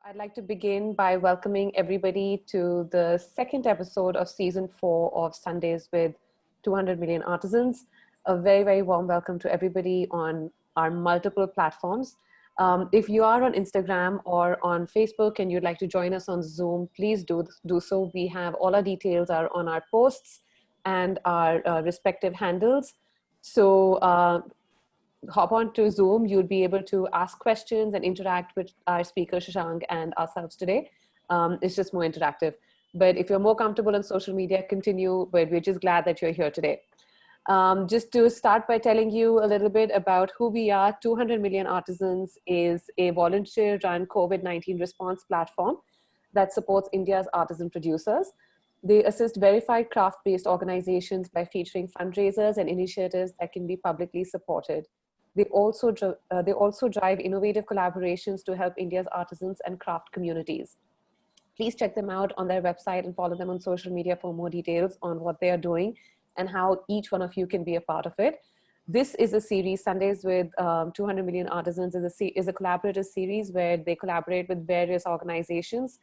I'd like to begin by welcoming everybody to the second episode of season 4 of Sundays with 200 Million Artisans. A very, very warm welcome to everybody on our multiple platforms. If you are on Instagram or on Facebook and you'd like to join us on Zoom, please do so. We have all our details are on our posts and our respective handles. So hop on to Zoom, you'll be able to ask questions and interact with our speaker, Shashank, and ourselves today. It's just more interactive. But if you're more comfortable on social media, continue, but we're just glad that you're here today. Just to start by telling you a little bit about who we are, 200 Million Artisans is a volunteer-run COVID-19 response platform that supports India's artisan producers. They assist verified craft-based organizations by featuring fundraisers and initiatives that can be publicly supported. They also drive innovative collaborations to help India's artisans and craft communities. Please check them out on their website and follow them on social media for more details on what they are doing and how each one of you can be a part of it. This is a series, Sundays with 200 Million Artisans is a collaborative series where they collaborate with various organizations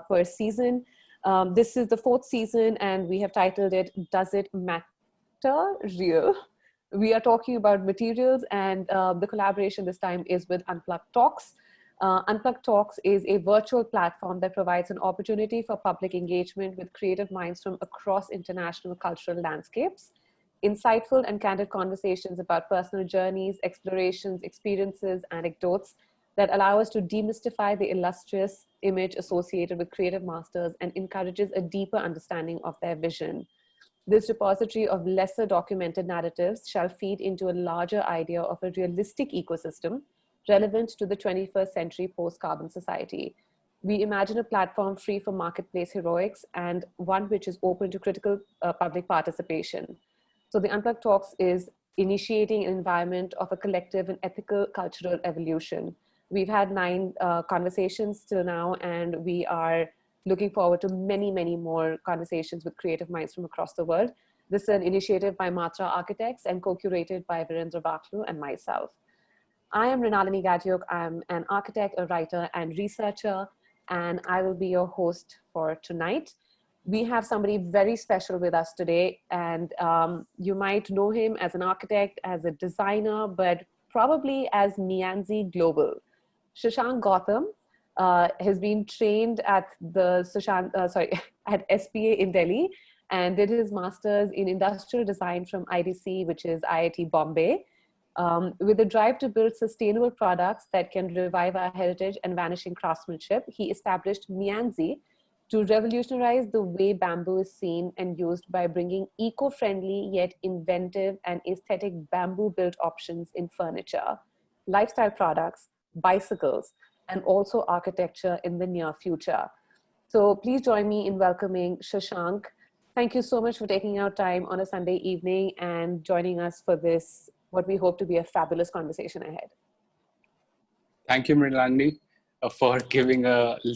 per season. This is the 4th season and we have titled it, Does It Matter Real? We are talking about materials, and the collaboration this time is with Unplugged Talks. Unplugged Talks is a virtual platform that provides an opportunity for public engagement with creative minds from across international cultural landscapes. Insightful and candid conversations about personal journeys, explorations, experiences, anecdotes that allow us to demystify the illustrious image associated with creative masters and encourages a deeper understanding of their vision. This repository of lesser documented narratives shall feed into a larger idea of a realistic ecosystem relevant to the 21st century post-carbon society. We imagine a platform free from marketplace heroics and one which is open to critical public participation. So the Unplugged Talks is initiating an environment of a collective and ethical cultural evolution. We've had 9 conversations till now, and we are looking forward to many, many more conversations with creative minds from across the world. This is an initiative by Matra Architects and co-curated by Virendra Baklu and myself. I am Rinalini Gadyok. I'm an architect, a writer, and researcher, and I will be your host for tonight. We have somebody very special with us today, and you might know him as an architect, as a designer, but probably as Mianzi Global. Shashank Gautam has been trained at the at SPA in Delhi and did his master's in industrial design from IDC, which is IIT Bombay. With a drive to build sustainable products that can revive our heritage and vanishing craftsmanship, he established Mianzi to revolutionize the way bamboo is seen and used by bringing eco-friendly yet inventive and aesthetic bamboo-built options in furniture, lifestyle products, bicycles, and also architecture in the near future. So please join me in welcoming Shashank. Thank you so much for taking out time on a Sunday evening and joining us for this, what we hope to be a fabulous conversation ahead. Thank you, Mrilandi, for giving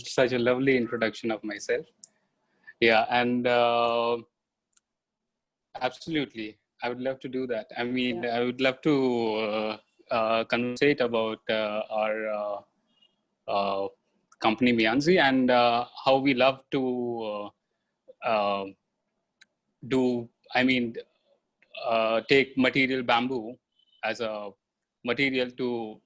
such a lovely introduction of myself. Yeah, and absolutely, I would love to do that. I mean, yeah. I would love to conversate about our company Mianzi and how we love to take material bamboo as a material to,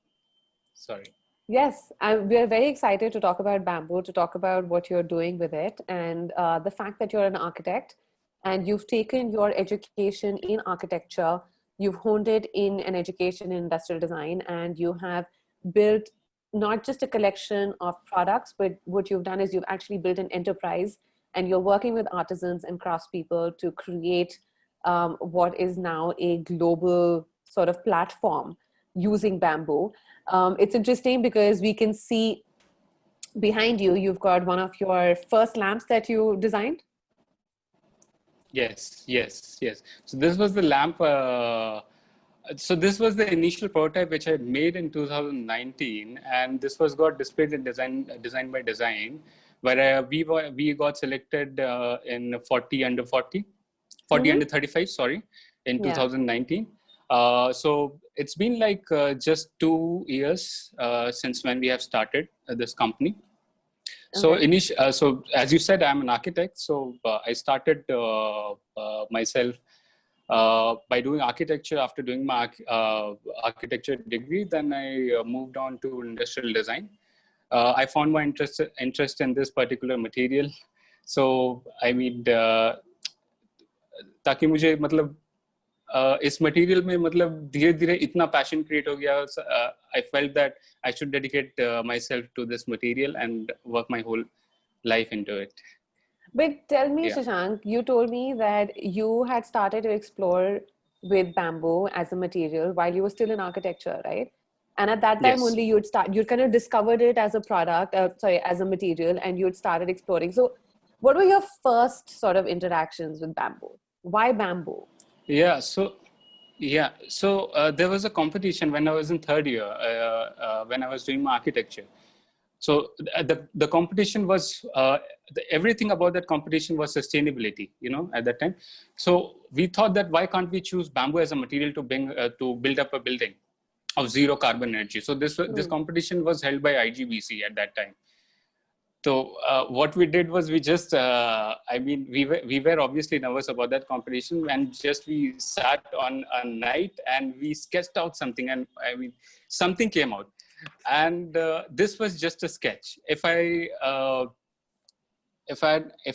Yes, we're very excited to talk about bamboo, to talk about what you're doing with it, and the fact that you're an architect and you've taken your education in architecture, you've honed it in an education in industrial design, and you have built not just a collection of products, but what you've done is you've actually built an enterprise and you're working with artisans and craftspeople to create what is now a global sort of platform using bamboo. It's interesting because we can see behind you, you've got one of your first lamps that you designed. Yes. So this was the lamp. So this was the initial prototype which I had made in 2019, and this was got displayed in Design by Design, where we got selected in 40 under 35, sorry, in 2019. So it's been like just 2 years since when we have started this company. So Okay. so as you said, I'm an architect. So I started myself by doing architecture. After doing my architecture degree, then I moved on to industrial design. I found my interest in this particular material. So I mean, ताकि मुझे मतलब इस material में मतलब धीरे धीरे इतना passion create हो गया. I felt that I should dedicate myself to this material and work my whole life into it. But tell me, Yeah. Shashank, you told me that you had started to explore with bamboo as a material while you were still in architecture, right? And at that time Yes. only you'd kind of discovered it as a product, as a material, and you'd started exploring. So what were your first sort of interactions with bamboo? Why bamboo? Yeah. So there was a competition when I was in third year when I was doing my architecture. So the competition was everything about that competition was sustainability, at that time. So we thought that why can't we choose bamboo as a material to build up a building of zero carbon energy? So this competition was held by IGBC at that time. So what we did was we just, we were obviously nervous about that competition, and just we sat on a night and we sketched out something, and something came out. And this was just a sketch. If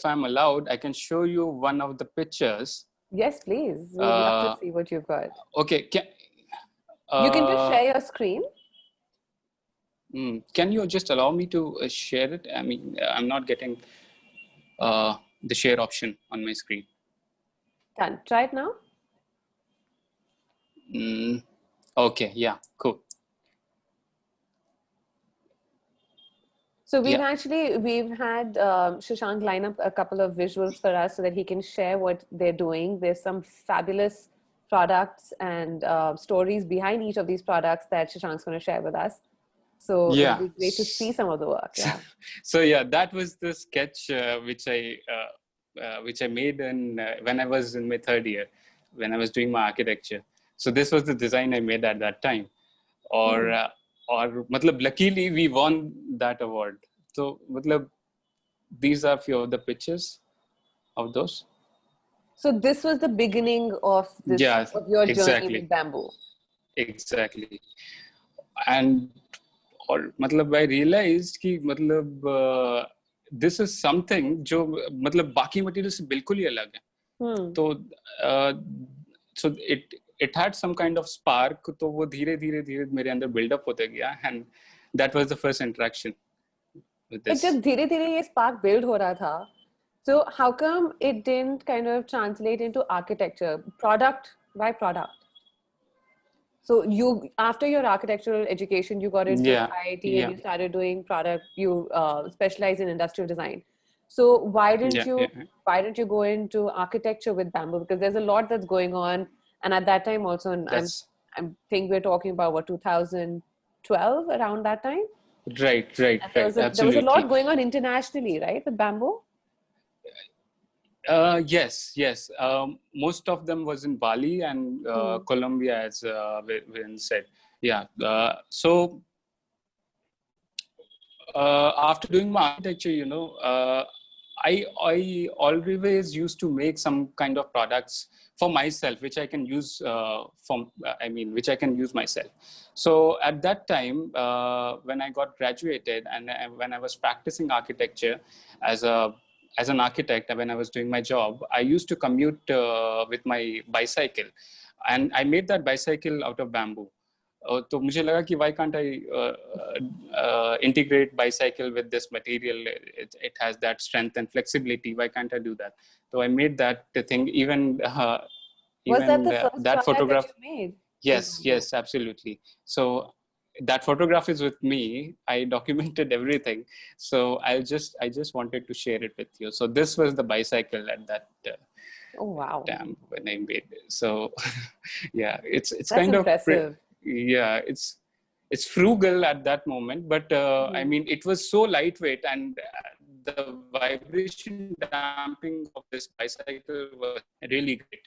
I'm allowed, I can show you one of the pictures. Yes, please. We'd love to see what you've got. Okay. You can just share your screen. Can you just allow me to share it? I'm not getting the share option on my screen. Done. Try it now. Okay. Yeah. Cool. So we've had Shashank line up a couple of visuals for us so that he can share what they're doing. There's some fabulous products and stories behind each of these products that Shashank's going to share with us. So yeah, it'll be great to see some of the work. Yeah. So yeah, that was the sketch which I made when I was in my third year, when I was doing my architecture. So this was the design I made at that time. Or luckily we won that award. So these are few of the pictures of those. So this was the beginning of your journey with bamboo. Exactly. And I realized कि this is something जो बाकी material से बिल्कुल ही अलग है. So it had some kind of spark, तो वो धीरे मेरे अंदर build up होते गया, and that was the first interaction with this. जब धीरे ये spark build हो रहा था, so how come it didn't kind of translate into architecture? Why product? So after your architectural education, you got into IIT and you started doing product. You specialize in industrial design. So why didn't you go into architecture with bamboo? Because there's a lot that's going on, and at that time also, I think we're talking about what 2012 around that time. Right. There was a lot going on internationally, right, with bamboo. Yes. Most of them was in Bali and Colombia, as Viren said. Yeah. So after doing my architecture, I always used to make some kind of products for myself, which I can use which I can use myself. So at that time, when I got graduated and when I was practicing architecture as an architect, when I was doing my job, I used to commute with my bicycle, and I made that bicycle out of bamboo. तो मुझे लगा कि why can't I integrate bicycle with this material? It has that strength and flexibility. Why can't I do that? So I made that thing. Even was that the first that photograph that you made? Yes, absolutely. So that photograph is with me. I documented everything. So I just wanted to share it with you. So this was the bicycle at that oh wow time when I made it. So yeah, it's that's kind impressive. It's frugal at that moment, but it was so lightweight, and the vibration damping of this bicycle was really great.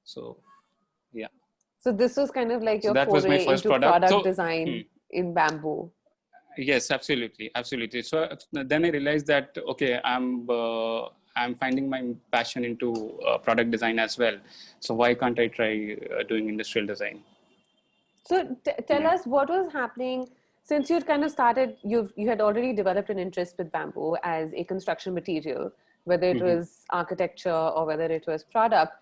So yeah. So this was kind of like your that was my foray first into product so, design in bamboo. Yes, absolutely, absolutely. So then I realized that okay, I'm finding my passion into product design as well. So why can't I try doing industrial design? So tell Yeah. us what was happening since you'd kind of started. You had already developed an interest with bamboo as a construction material, whether it Hmm. was architecture or whether it was product.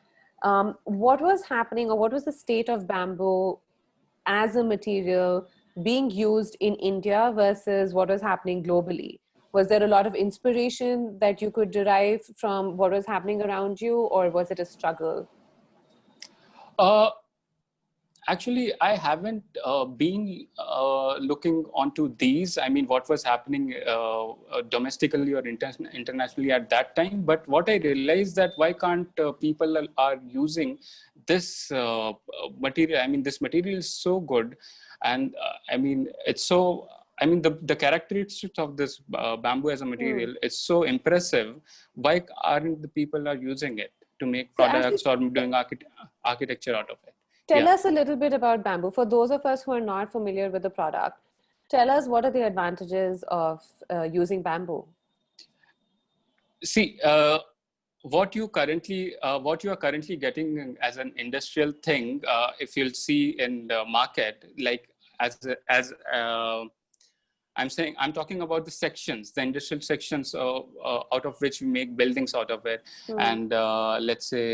What was happening, or what was the state of bamboo as a material being used in India versus what was happening globally? Was there a lot of inspiration that you could derive from what was happening around you, or was it a struggle? Uh, Actually, I haven't been looking onto these. I mean, what was happening domestically or internationally at that time. But what I realized that why can't people are using this material? I mean, this material is so good, and I mean, it's so. I mean, the characteristics of this bamboo as a Hmm. material is so impressive. Why aren't the people are using it to make So actually, products or doing architecture out of it? tell Yeah. us a little bit about bamboo. For those of us who are not familiar with the product, tell us what are the advantages of using bamboo? See, what you are currently getting as an industrial thing, if you'll see in the market, like I'm talking about the sections, the industrial sections out of which we make buildings out of it, Hmm. and let's say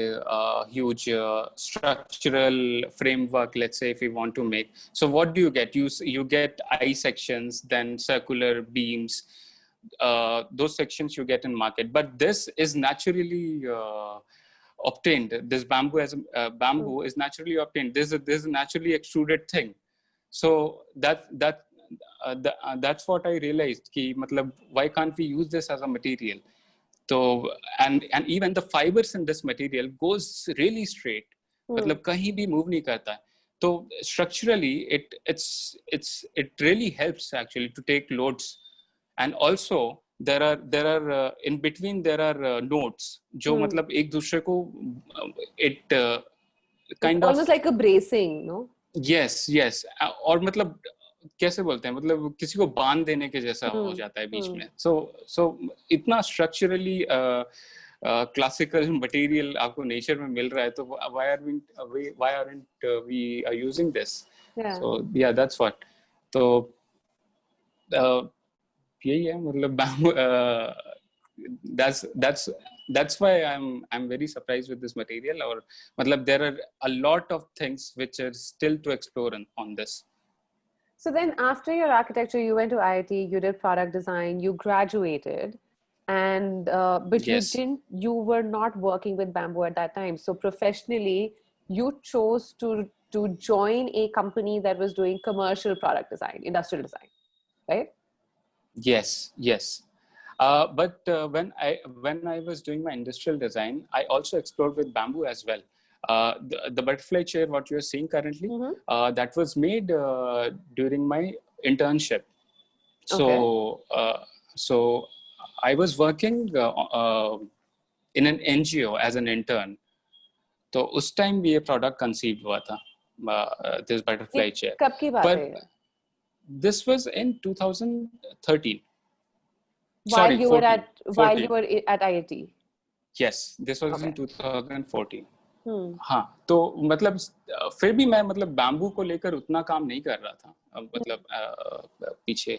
huge structural framework. Let's say if we want to make, so what do you get? You get I sections, then circular beams. Those sections you get in market, but this is naturally obtained. This bamboo as Hmm. bamboo is naturally obtained. This is a naturally extruded thing. So that's what I realized कि मतलब why can't we use this as a material. So and even the fibers in this material goes really straight, Hmm. मतलब कहीं भी move नहीं करता है. So structurally it really helps actually to take loads, and also there are in between there are nodes जो Hmm. मतलब एक दूसरे को it It's kind of. almost like a bracing, no? Yes yes और मतलब कैसे बोलते हैं, मतलब किसी को बांध देने के जैसा हो Hmm. जाता है बीच Hmm. में. सो इतना स्ट्रक्चरली क्लासिकल मटेरियल आपको नेचर में मिल रहा है, तो why aren't we are using this. Yeah. So yeah that's what. तो यही है मतलब that's that's why I'm very surprised with this material. Or matlab there are a lot of things which are still to explore on this. So then, after your architecture, you went to IIT, you did product design, you graduated, and but you Yes. didn't. You were not working with bamboo at that time. So professionally, you chose to join a company that was doing commercial product design, industrial design, right? Yes. But when I was doing my industrial design, I also explored with bamboo as well. The butterfly chair, what you're seeing currently, Mm-hmm. that was made during my internship. Okay. So I was working in an NGO as an intern. तो उस time भी ये product conceive हुआ था, this ये butterfly chair. कब की बात है पर ये? This was in 2013. While Sorry, you were 14. at IIT. Yes, this was in Okay. 2014. Hmm. हाँ, तो मतलब फिर भी मैं मतलब बैम्बू को लेकर उतना काम नहीं कर रहा था. मतलब पीछे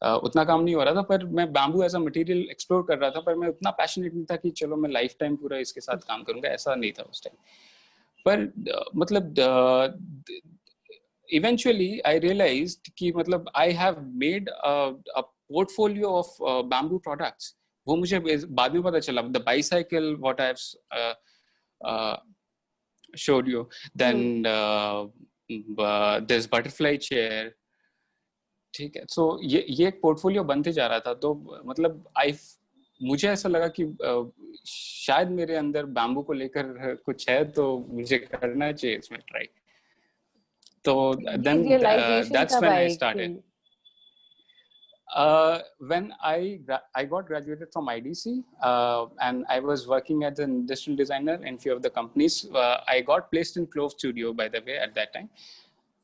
उतना काम नहीं हो रहा था, पर मैं bamboo as a material explore कर रहा था. पर मैं उतना पैशनेट नहीं था कि चलो मैं लाइफ टाइम पूरा इसके साथ काम करूंगा, ऐसा नहीं था उस टाइम. पर मतलब eventually I realized कि मतलब I have made a portfolio of bamboo products. वो मुझे बाद में पता चला. The bicycle, what I have uh, showed you, Hmm. then there's butterfly chair. ठीक है. So ये एक पोर्टफोलियो बनते जा रहा था. तो मतलब मुझे ऐसा लगा कि शायद मेरे अंदर बैम्बू को लेकर कुछ है, तो मुझे करना चाहिए इसमें ट्राई. So ये then realization that's कब when I आई started. कि When I got graduated from IDC, and I was working as an industrial designer in few of the companies. I got placed in Clove Studio, by the way, at that time.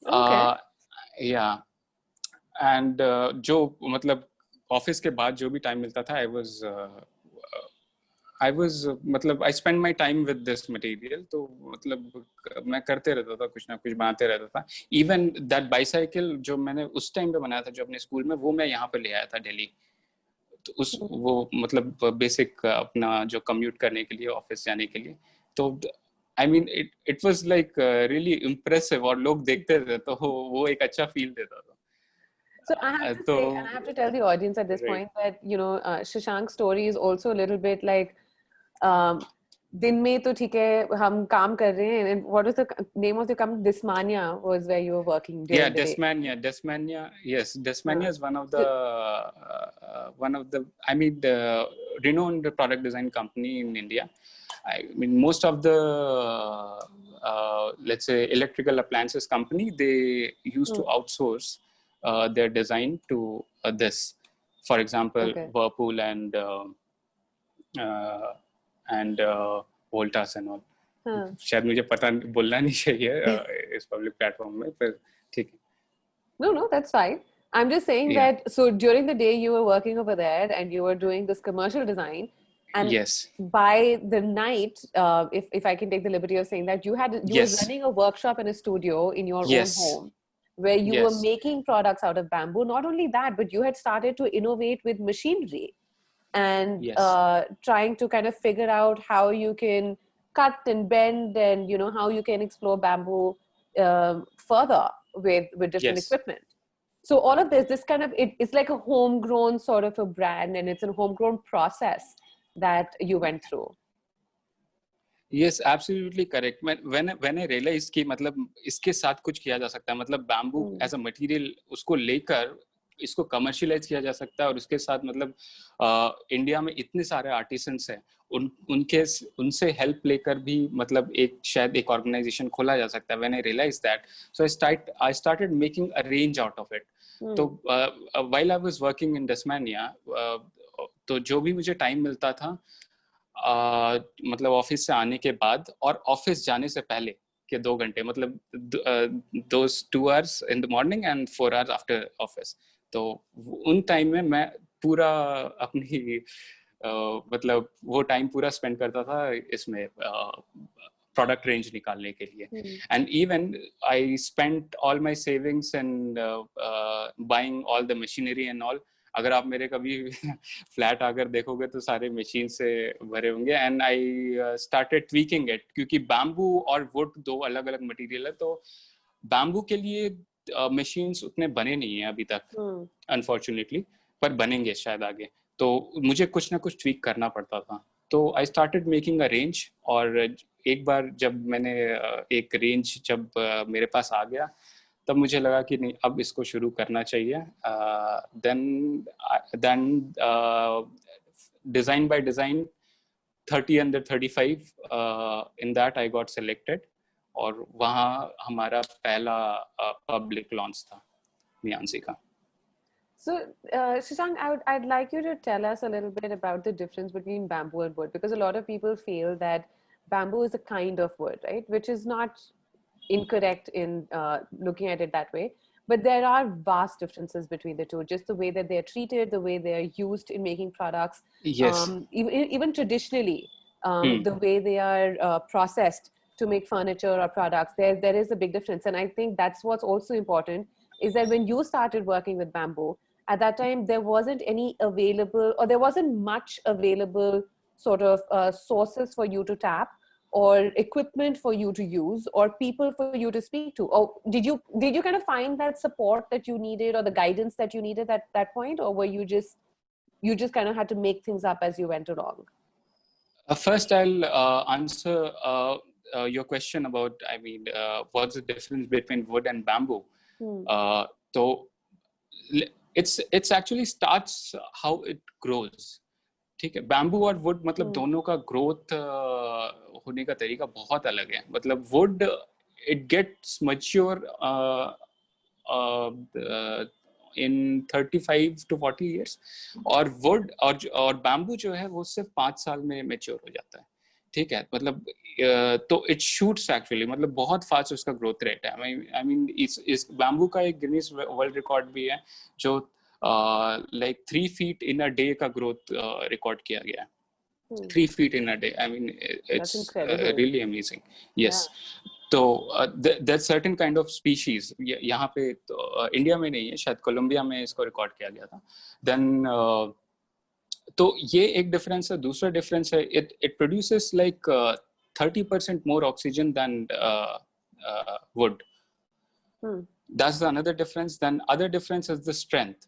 okay. Yeah, and जो मतलब office के बाद जो भी time मिलता था, मतलब I spend my time with this material. तो मतलब मैं करते रहता था, कुछ ना कुछ बनाते रहता था. इवन दैट बाईसाइकिल जो मैंने उस टाइम पे बनाया था, जो अपने स्कूल में, वो मैं यहाँ पे ले आया था दिल्ली. तो वो मतलब बेसिक अपना जो कम्यूट करने के लिए, ऑफिस जाने के लिए. तो I mean it was like really impressive, और लोग देखते थे तो वो एक अच्छा फील देता था. So I have to तो say, and I have to tell the audience at this point that, you know, Shashank's story is also a little bit like, दिन में तो ठीक है हम काम कर रहे हैं. And what was the name of the company? Desmania was where you were working during the day. Desmania. Yes, Desmania is one of So- the I mean the renowned product design company in India. I mean, most of the let's say electrical appliances company, they used to outsource their design to this. For example, Okay. Whirlpool and Voltas and all. हाँ. शायद मुझे पता बोलना नहीं चाहिए इस public platform में, पर ठीक है. No, that's fine. I'm just saying Yeah. that, so during the day you were working over there and you were doing this commercial design, and Yes. by the night, if I can take the liberty of saying that, you were Yes. running a workshop in a studio in your own Yes. home, where you were Yes. making products out of bamboo. Not only that, but you had started to innovate with machinery and Yes. trying to kind of figure out how you can cut and bend, and, you know, how you can explore bamboo further with different Yes. equipment. So all of this kind of, it's like a homegrown sort of a brand, and it's a homegrown process that you went through. Yes, absolutely correct. When I realized कि मतलब इसके साथ कुछ किया जा सकता है, मतलब बैम्बू एज अ मटेरियल उसको लेकर इसको कमर्शियलाइज किया जा सकता है, और उसके साथ मतलब इंडिया में इतने सारे आर्टिसंस हैं, उनसे हेल्प लेकर भी मतलब शायद एक ऑर्गेनाइजेशन खोला जा सकता है. When I realize that, so I started making a range out of it. तो while I was working in Tasmania, तो जो भी मुझे टाइम मिलता था, मतलब ऑफिस से आने के बाद और ऑफिस जाने से पहले के 2 घंटे, मतलब those 2 hours in the morning and 4 hours after office, तो उन टाइम में मैं पूरा अपनी मतलब वो टाइम पूरा स्पेंड करता था इसमें प्रोडक्ट रेंज निकालने के लिए. And even I spent all my savings and buying all the machinery and all. अगर आप मेरे कभी फ्लैट आकर देखोगे तो सारे मशीन से भरे होंगे. And I started tweaking it, क्योंकि बैम्बू और वुड 2 अलग अलग मटेरियल है. तो बैम्बू के लिए मशीन्स उतने बने नहीं है अभी तक, अनफॉर्चुनेटली, पर बनेंगे शायद आगे. तो मुझे कुछ ना कुछ ट्वीक करना पड़ता था. तो I started making a range, और एक बार जब मैंने एक रेंज जब मेरे पास आ गया, तब मुझे लगा कि नहीं, अब इसको शुरू करना चाहिए. Then design by design 30 under 35, in that I got selected, और वहाँ हमारा पहला पब्लिक लॉन्च था मियांसी का. So, Shashank, I'd like you to tell us a little bit about the difference between bamboo and wood, because a lot of people feel that bamboo is a kind of wood, right? Which is not incorrect in looking at it that way. But there are vast differences between the two, just the way that they're treated, the way they're used in making products. Yes. Even traditionally, the way they are processed to make furniture or products, there is a big difference. And I think that's what's also important, is that when you started working with bamboo, at that time, there wasn't any available, or there wasn't much available sort of sources for you to tap, or equipment for you to use, or people for you to speak to. Or did you kind of find that support that you needed, or the guidance that you needed at that point, or were you just kind of had to make things up as you went along? First, I'll answer your question about, I mean, what's the difference between wood and bamboo? So it's actually starts how it grows. ठीक है, bamboo और would मतलब दोनों का growth होने का तरीका बहुत अलग है. मतलब wood it gets mature in 35 to 40 years, और वुड और बैम्बू जो है वो सिर्फ 5 साल में मैच्योर हो जाता है. ठीक है, मतलब तो इट शूट्स एक्चुअली, मतलब बहुत फास्ट उसका ग्रोथ रेट है। आई मीन इस बैम्बू का एक गिनीज वर्ल्ड रिकॉर्ड भी है जो like 3 feet in a day का ग्रोथ रिकॉर्ड किया गया है। 3 feet in a day. I mean, That's it's incredible. really amazing. Yes. Yeah. तो that certain kind of species यहाँ पे तो इंडिया में नहीं है, शायद कोलंबिया में इसको रिकॉर्ड किया गया था। देन तो ये एक डिफरेंस है। दूसरा डिफरेंस है, it produces like 30% more oxygen than wood. That's the another difference. Then other difference is the strength.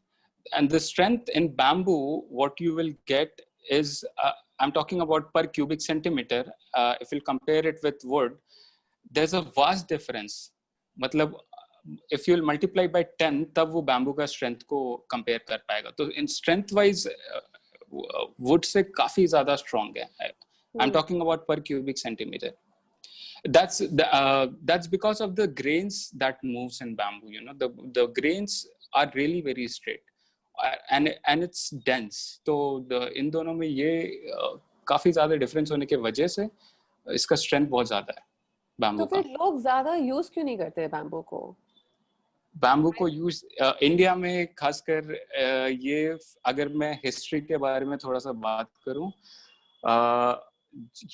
And the strength in bamboo, what you will get is, I'm talking about per cubic centimeter. If you compare it with wood, there's a vast difference. मतलब if you'll multiply by 10, तब वो bamboo का strength को compare कर पाएगा। तो in strength wise, wood से काफी ज़्यादा strong है। I'm talking about per cubic centimeter. That's because of the grains that moves in bamboo. You know, the grains are really very straight, and it's dense. तो इन दोनों में ये काफी ज्यादा डिफरेंस होने के वजह से इसका स्ट्रेंथ बहुत ज्यादा है बैम्बू का। तो फिर लोग ज्यादा यूज क्यों नहीं करते बैम्बू को? बैम्बू को यूज इंडिया में खासकर ये, अगर मैं हिस्ट्री के बारे में थोड़ा सा बात करूं,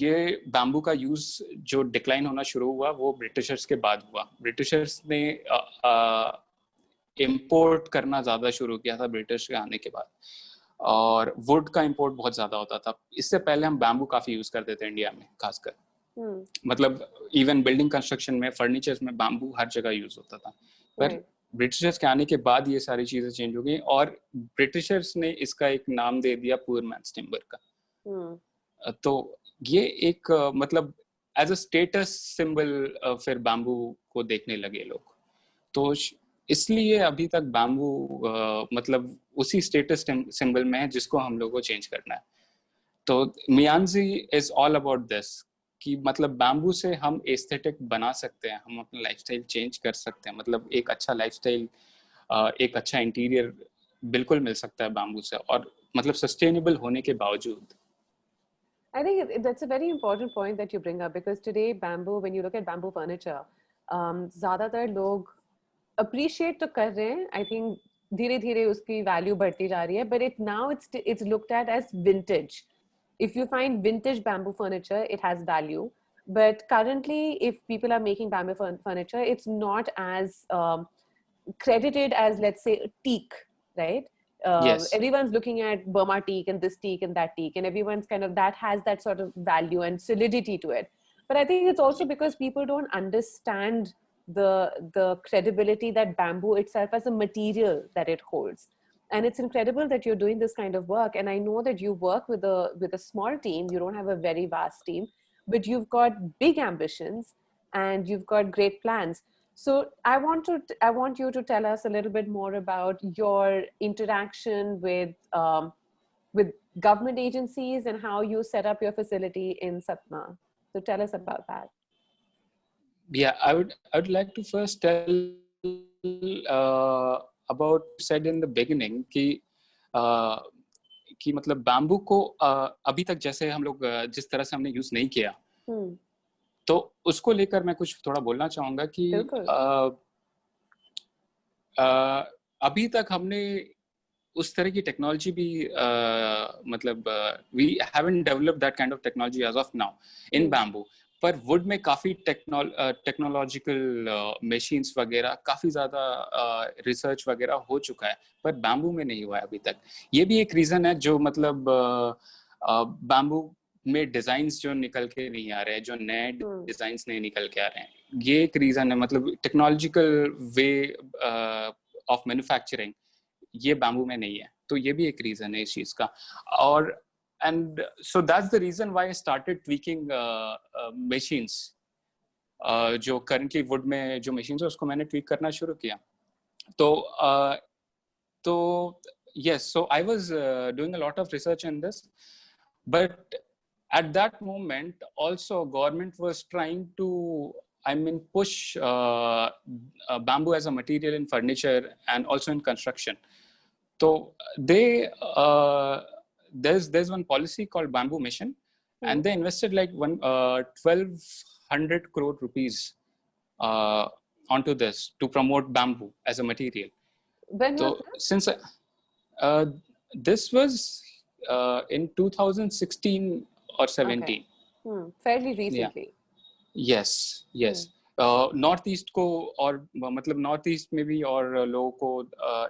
ये बैम्बू का यूज जो डिक्लाइन होना शुरू हुआ वो ब्रिटिशर्स के बाद हुआ। ब्रिटिशर्स ने इंपोर्ट करना ज्यादा शुरू किया था ब्रिटिश के आने के बाद, और वुड का इंपोर्ट बहुत ज्यादा होता था। इससे पहले हम बैम्बू काफी यूज करते थे इंडिया में खासकर। मतलब इवन बिल्डिंग कंस्ट्रक्शन में, फर्नीचर्स में बैम्बू हर जगह यूज होता था। पर ब्रिटिशर्स के आने के बाद ये सारी चीजें चेंज हो गई, और ब्रिटिशर्स ने इसका एक नाम दे दिया पुअर मैन्स टिम्बर का। तो ये एक मतलब एज अ स्टेटस सिंबल फिर बैम्बू को देखने लगे लोग। तो इसलिए अभी तक बैम्बू मतलब उसी स्टेटस सिंबल में है जिसको हम लोगों को चेंज करना है। तो Miyanji is all about this, कि मतलब बैम्बू से हम एस्थेटिक बना सकते हैं, हम अपना लाइफस्टाइल चेंज कर सकते हैं। मतलब एक अच्छा लाइफस्टाइल, एक अच्छा इंटीरियर बिल्कुल मिल सकता है बैम्बू से, और मतलब सस्टेनेबल होने के बावजूद। I think that's a very important point that you bring up, because today bamboo, when you look at bamboo furniture, ज़्यादातर लोग appreciate तो कर रहे हैं, I think धीरे धीरे उसकी value बढ़ती जा रही है, but now it's looked at as vintage. If you find vintage bamboo furniture, it has value. But currently, if people are making bamboo furniture, it's not as credited as, let's say, teak, right? Yes. Everyone's looking at Burma teak and this teak and that teak, and everyone's kind of, that has that sort of value and solidity to it. But I think it's also because people don't understand the credibility that bamboo itself as a material that it holds. And it's incredible that you're doing this kind of work. And I know that you work with a small team. You don't have a very vast team, but you've got big ambitions and you've got great plans. So I want you to tell us a little bit more about your interaction with government agencies and how you set up your facility in Satna. So tell us about that. Yeah, I would like to first tell about, said in the beginning कि मतलब bamboo को अभी तक जैसे हम लोग जिस तरह से हमने यूज नहीं किया, तो उसको लेकर मैं कुछ थोड़ा बोलना चाहूंगा कि अभी तक हमने उस तरह की टेक्नोलॉजी भी मतलब we haven't developed that kind of technology as of now in bamboo. पर वुड में काफी टेक्नोलॉजिकल मशीन्स वगैरह, काफी ज्यादा रिसर्च वगैरह हो चुका है, पर बैम्बू में नहीं हुआ है अभी तक। ये भी एक रीजन है जो मतलब बैम्बू में डिजाइन्स जो निकल के नहीं आ रहे हैं, जो नए डिजाइन्स नहीं निकल के आ रहे हैं, ये एक रीजन है। मतलब टेक्नोलॉजिकल वे ऑफ मैन्युफैक्चरिंग ये बैम्बू में नहीं है, तो ये भी एक रीजन है इस चीज का। और and so that's the reason why I started tweaking machines. जो currently wood में जो machines है उसको मैंने tweak करना शुरू किया। तो yes, so I was doing a lot of research in this, but at that moment also government was trying to, I mean, push bamboo as a material in furniture and also in construction. So they there's one policy called Bamboo Mission, and they invested like 1,200 crore rupees onto this to promote bamboo as a material. When was So that? since this was in 2016 or 17. Fairly Yeah. recently. Yes, yes. North east को और मतलब north east में भी और लोगों को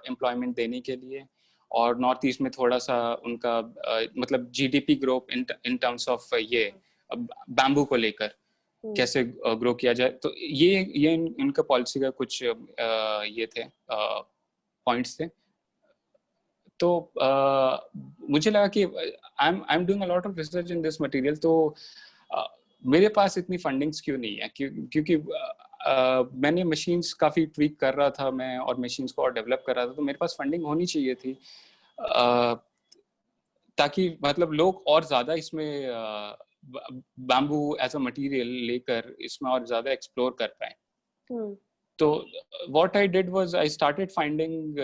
employment देने के लिए, और नॉर्थ ईस्ट में थोड़ा सा उनका मतलब GDP growth in terms of ये बैम्बू को लेकर कैसे ग्रो किया जाए, तो ये इनका पॉलिसी का कुछ ये थे पॉइंट्स थे. तो मुझे लगा कि आई am doing a lot of research in this material, तो मेरे पास इतनी फंडिंग्स क्यों नहीं है, क्योंकि मैंने मशीन्स काफ़ी ट्वीक कर रहा था मैं, और मशीन्स को और डेवलप कर रहा था, तो मेरे पास फंडिंग होनी चाहिए थी ताकि मतलब लोग और ज़्यादा इसमें बैम्बू एज अ मटेरियल लेकर इसमें और ज़्यादा एक्सप्लोर कर पाए. So what I did was I started finding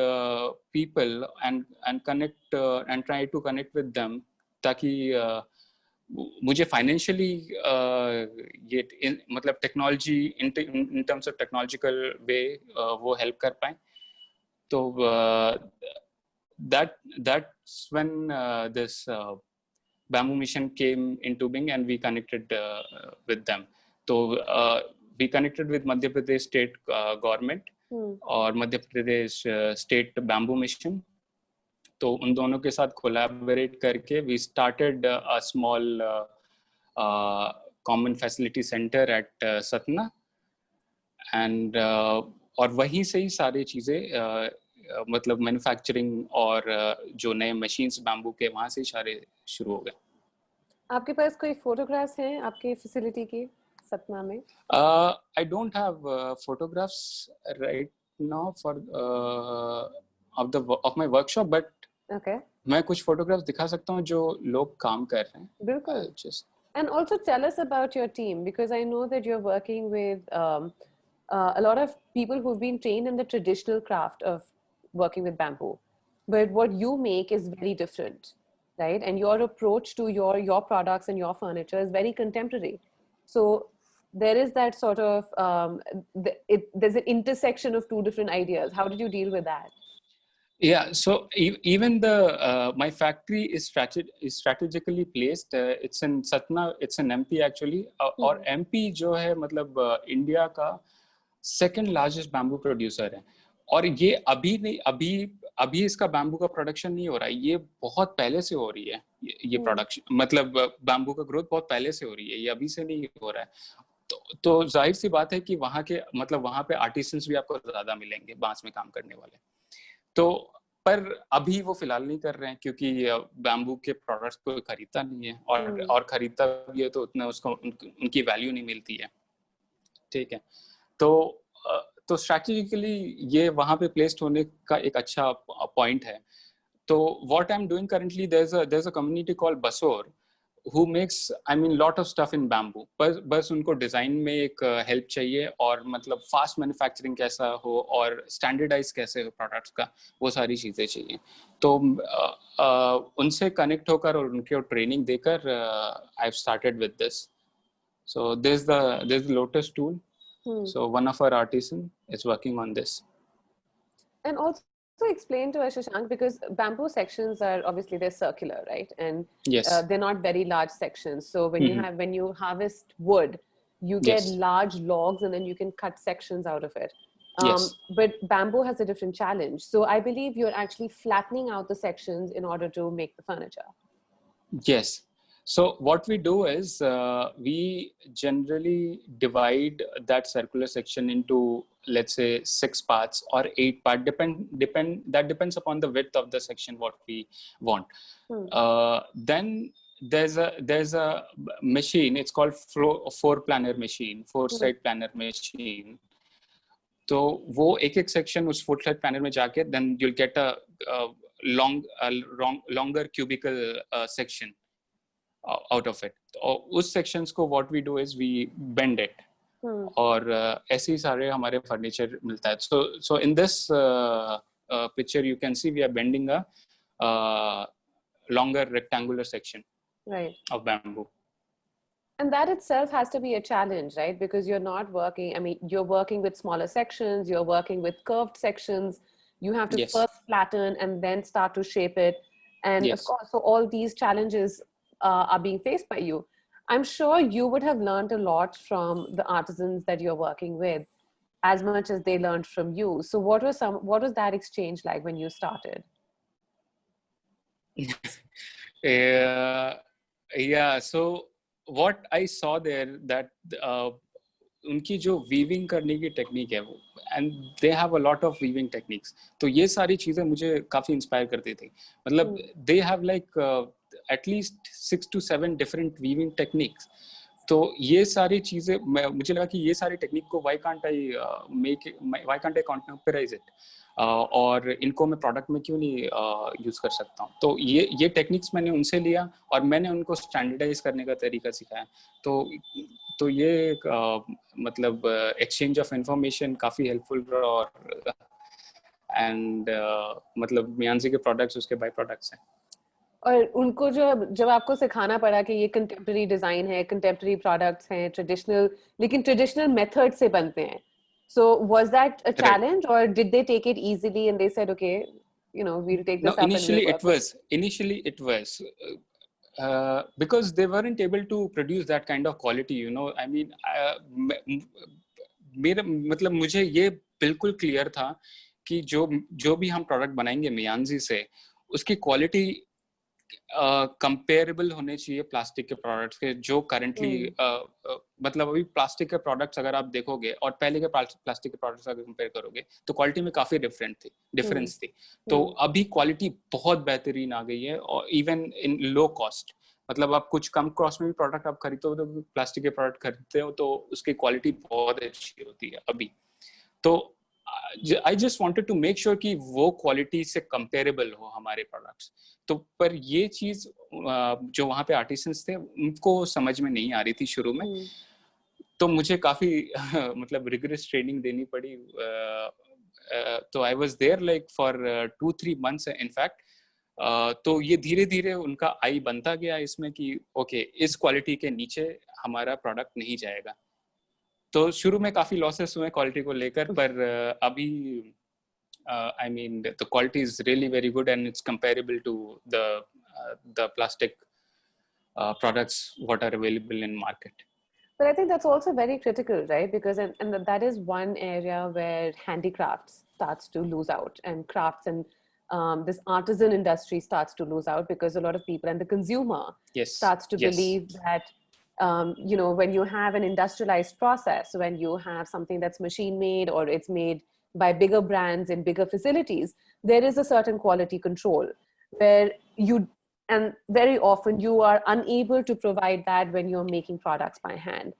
people and connect and try to connect with them ताकि मुझे फाइनेंशियली ये मतलब technology in terms of technological way वो हेल्प कर पाए. तो that's when this bamboo mission came into being and we connected with them. So we connected with Madhya Pradesh state government और Madhya Pradesh state bamboo mission. तो उन दोनों के साथ कोलैबोरेट करके we started a small common facility centre at Satna, and और वहीं से ही सारी चीज़ें मतलब मैन्युफैक्चरिंग और जो नए मशीन्स बैम्बू के वहाँ से ही सारे शुरू हो गए. आपके पास कोई फोटोग्राफ्स हैं आपके फैसिलिटी की सतना में? I don't have photographs right now for of my workshop, but okay, मैं कुछ photographs दिखा सकता हूँ जो लोग काम कर रहे हैं. बिल्कुल. Just And also tell us about your team, because I know that you're working with a lot of people who've been trained in the traditional craft of working with bamboo, but what you make is very different, right? And your approach to your products and your furniture is very contemporary. So there is that sort of there's an intersection of two different ideas. How did you deal with that? Yeah, so even the my factory is strategically placed. It's in Satna. It's in MP actually. और MP जो है मतलब India का second largest bamboo producer है. और ये अभी नहीं अभी इसका बैम्बू का प्रोडक्शन नहीं हो रहा है, ये बहुत पहले से हो रही है. ये प्रोडक्शन मतलब बैम्बू का ग्रोथ बहुत पहले से हो रही है, ये अभी से नहीं हो रहा है. तो जाहिर सी बात है कि वहाँ के मतलब वहाँ पे आर्टिसंस भी आपको ज्यादा मिलेंगे बांस में काम करने वाले. तो पर अभी वो फिलहाल नहीं कर रहे हैं क्योंकि बैम्बू के प्रोडक्ट्स को खरीदता नहीं है, और खरीदता भी है तो उतना उसको उनकी वैल्यू नहीं मिलती है. ठीक है, तो स्ट्रैटेजिकली ये वहाँ पे प्लेस्ड होने का एक अच्छा पॉइंट है. तो what I am doing currently, there is a community called बसोर who makes I mean lot of stuff in bamboo. बस उनको डिजाइन में एक हेल्प चाहिए, और मतलब फास्ट मैन्युफैक्चरिंग कैसा हो और स्टैंडर्डाइज कैसे हो प्रोडक्ट्स का, वो सारी चीजें चाहिए. तो उनसे कनेक्ट होकर और उनके ट्रेनिंग देकर I have started with this. So there's the Lotus tool. So one of our artisan is working on this. And also explain to us, Shashank, because bamboo sections are obviously they're circular, right? And yes, they're not very large sections. So when you harvest wood, you get yes, large logs and then you can cut sections out of it. Yes. But bamboo has a different challenge. So I believe you're actually flattening out the sections in order to make the furniture. Yes. So what we do is we generally divide that circular section into, let's say, 6 parts or 8 parts. That depends upon the width of the section what we want. Then there's a machine. It's called four planer machine, 4-side planer machine. तो वो एक section उस 4-side planer में जाके then you'll get a longer cubical section out of it. उस sections को what we do is we bend it. और ऐसे ही सारे हमारे फर्नीचर मिलता है. So in this picture you can see we are bending a longer rectangular section right. of bamboo. And that itself has to be a challenge, right? Because you're not working, I mean, you're working with smaller sections, you're working with curved sections. You have to Yes, first flatten and then start to shape it. And of yes. course, so all these challenges are being faced by you. I'm sure you would have learned a lot from the artisans that you're working with, as much as they learned from you. So what was that exchange like when you started? Yeah, so what I saw there that उनकी जो weaving करने की technique है वो, and they have a lot of weaving techniques, तो ये सारी चीजें मुझे काफी इंस्पायर करती थी. मतलब they have like at least 6 to 7 different weaving techniques. तो ये सारी चीजें मुझे लगा कि ये सारी टेक्निक को व्हाई कांट आई कंटेम्पराइज इट, और इनको मैं प्रोडक्ट में क्यों नहीं यूज कर सकता हूँ. तो ये टेक्निक्स मैंने उनसे लिया और मैंने उनको स्टैंडर्डाइज करने का तरीका सिखाया. तो ये मतलब एक्सचेंज ऑफ इंफॉर्मेशन काफी हेल्पफुल रहा. और एंड मतलब मियांजी के प्रोडक्ट्स उसके बाय प्रोडक्ट्स हैं. और उनको जब आपको सिखाना पड़ा कि ये कंटेम्पररी डिजाइन है, कंटेम्पररी प्रोडक्ट्स हैं, ट्रेडिशनल, लेकिन ट्रेडिशनल मेथड से बनते हैं. So was that a challenge, or did they take it easily and they said, okay, you know, we'll take this up and we'll work with it? Initially it was because they weren't able to produce that kind of quality, you know. I mean, मेरा मतलब मुझे ये बिल्कुल clear था कि जो भी हम प्रोडक्ट बनाएंगे मियांजी से, उसकी क्वालिटी कंपेरेबल होने चाहिए प्लास्टिक के प्रोडक्ट्स के जो करंटली मतलब अभी प्लास्टिक के प्रोडक्ट्स अगर आप देखोगे और पहले के प्लास्टिक के प्रोडक्ट्स अगर कंपेयर करोगे तो क्वालिटी में काफी डिफरेंस थी. तो अभी क्वालिटी बहुत बेहतरीन आ गई है, और इवन इन लो कॉस्ट. मतलब आप कुछ कम कॉस्ट में भी प्रोडक्ट आप खरीदते हो, तो प्लास्टिक के प्रोडक्ट खरीदते हो तो उसकी क्वालिटी बहुत अच्छी होती है अभी. तो I just wanted to make sure कि वो क्वालिटी से कंपेरेबल हो हमारे प्रोडक्ट्स. तो पर ये चीज जो वहाँ पे आर्टिसंस थे उनको समझ में नहीं आ रही थी शुरू में. तो मुझे काफी मतलब रिगरस ट्रेनिंग देनी पड़ी. तो I was there like for 2-3 months in fact. तो ये धीरे धीरे उनका आई बनता गया इसमें कि ओके, इस क्वालिटी के नीचे हमारा प्रोडक्ट नहीं जाएगा. तो शुरू में काफी लॉसेस हुए क्वालिटी को लेकर, पर अभी I mean the quality is really very good and it's comparable to the plastic products what are available in market. But I think that's also very critical, right? Because and that is one area where handicrafts starts to lose out, and crafts and this artisan industry starts to lose out, because a lot of people and the consumer starts to believe that you know, when you have an industrialized process, when you have something that's machine made or it's made by bigger brands in bigger facilities, there is a certain quality control where and very often you are unable to provide that when you're making products by hand.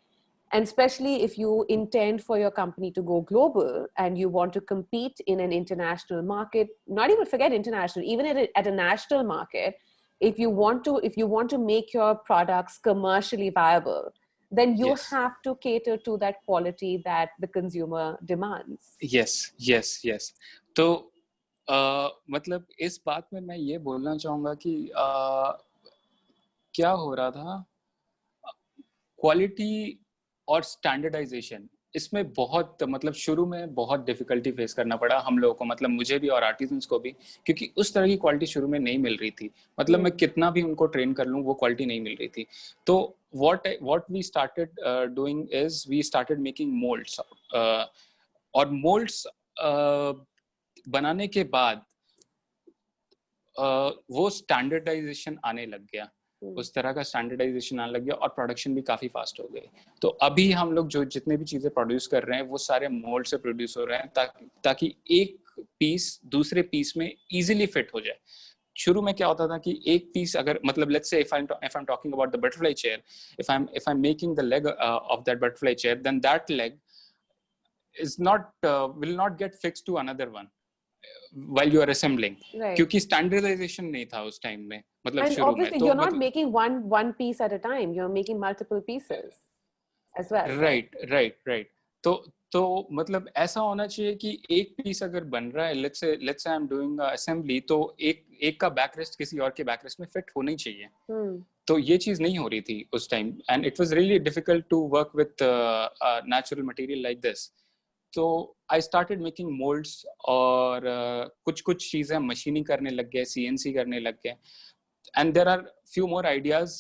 And especially if you intend for your company to go global and you want to compete in an international market, not even forget international, even at a national market, if you want to make your products commercially viable, then you have to cater to that quality that the consumer demands. Yes. तो मतलब इस बात में मैं ये बोलना चाहूँगा कि क्या हो रहा था, क्वालिटी और स्टैंडर्डाइजेशन इसमें बहुत मतलब शुरू में बहुत डिफिकल्टी फेस करना पड़ा हम लोगों को, मतलब मुझे भी और आर्टिसंस को भी, क्योंकि उस तरह की क्वालिटी शुरू में नहीं मिल रही थी. मतलब मैं कितना भी उनको ट्रेन कर लूँ वो क्वालिटी नहीं मिल रही थी. तो what we started doing is we started making molds, और molds बनाने के बाद वो स्टैंडर्डाइजेशन आने लग गया, उस तरह का स्टैंडर्डाइजेशन आने लग गया और प्रोडक्शन भी काफी फास्ट हो गई. तो अभी हम लोग जो जितने भी चीजें प्रोड्यूस कर रहे हैं वो सारे मोल्ड से प्रोड्यूस हो रहे हैं ताकि एक पीस दूसरे पीस में इजीली फिट हो जाए. शुरू में क्या होता था कि एक पीस अगर मतलब लेट्स से if I'm talking about the butterfly chair, if I'm making the leg of that butterfly chair, then that leg is not will not get fixed to another one while you are assembling, क्योंकि standardization नहीं था उस time में. मतलब and शुरू में तो you're not making one piece at a time, you're making multiple pieces as well. Right. तो मतलब ऐसा होना चाहिए कि एक पीस अगर बन रहा है, let's say I'm doing assembly, तो एक का बैक रेस्ट किसी और के बैक रेस्ट में फिट होना ही चाहिए. तो ये चीज नहीं हो रही थी उस time, and it was really difficult to work with natural material like this. तो आई स्टार्टेड मेकिंग मोल्ड्स, और कुछ कुछ चीजें मशीनिंग करने लग गए, सीएनसी करने लग गए. And there are few more ideas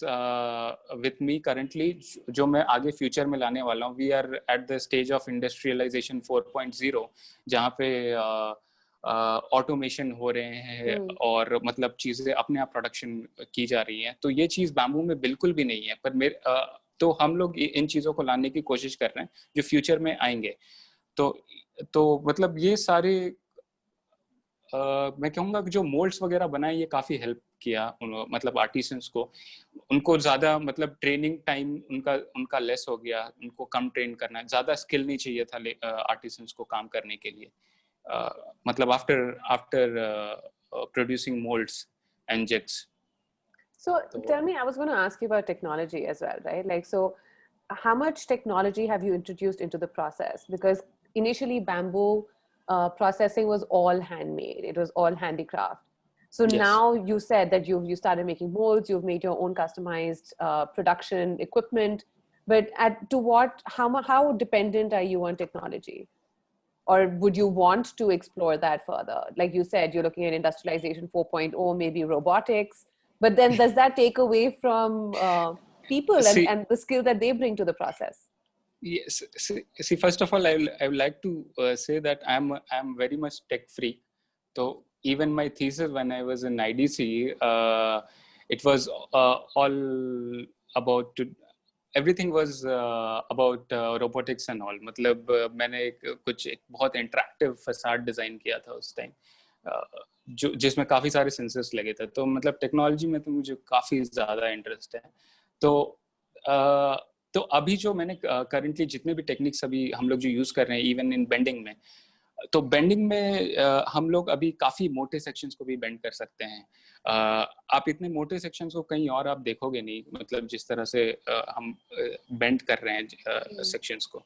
with me currently जो मैं आगे फ्यूचर में लाने वाला हूँ. We are at the stage of industrialisation 4.0, जहाँ पे ऑटोमेशन हो रहे हैं और मतलब चीजें अपने आप प्रोडक्शन की जा रही हैं. तो ये चीज बैम्बू में बिल्कुल भी नहीं है, पर मेरे तो हम लोग इन चीजों को लाने की कोशिश कर रहे हैं जो फ्यूचर में आएंगे. तो मतलब ये सारे मैं कहूँगा कि जो मोल्ड्स वगैरह बनाए ये काफ़ी हेल्प किया मतलब आर्टिसंस को. उनको ज़्यादा मतलब ट्रेनिंग टाइम उनका उनका लेस हो गया, उनको कम ट्रेन करना, ज़्यादा स्किल नहीं चाहिए था आर्टिसंस को काम करने के लिए. मतलब after producing moulds and jigs. So tell me, I was going to ask you about technology as well, right? Like, so how much technology have you introduced into the process? Because initially bamboo processing was all handmade. It was all handicraft. So Yes. now you said that you started making molds, you've made your own customized production equipment, but how dependent are you on technology? Or would you want to explore that further? Like you said, you're looking at industrialization 4.0, maybe robotics, but then does that take away from people and the skill that they bring to the process? Yes. See, first of all, I would like to say that I'm very much tech free. So even my thesis when I was in IDC, it was all about everything was about robotics and all. मतलब मैंने एक बहुत interactive facade design किया था उस time, जो जिसमें काफी सारे सेंसर्स लगे थे. तो मतलब टेक्नोलॉजी में तो मुझे काफी ज्यादा इंटरेस्ट है. तो अभी जो मैंने करंटली जितने भी टेक्निक्स अभी हम लोग जो यूज कर रहे हैं इवन इन बेंडिंग में, तो बेंडिंग में हम लोग अभी काफी मोटे सेक्शंस को भी बेंड कर सकते हैं. आप इतने मोटे सेक्शंस को कहीं और आप देखोगे नहीं, मतलब जिस तरह से हम बेंड कर रहे हैं सेक्शंस को.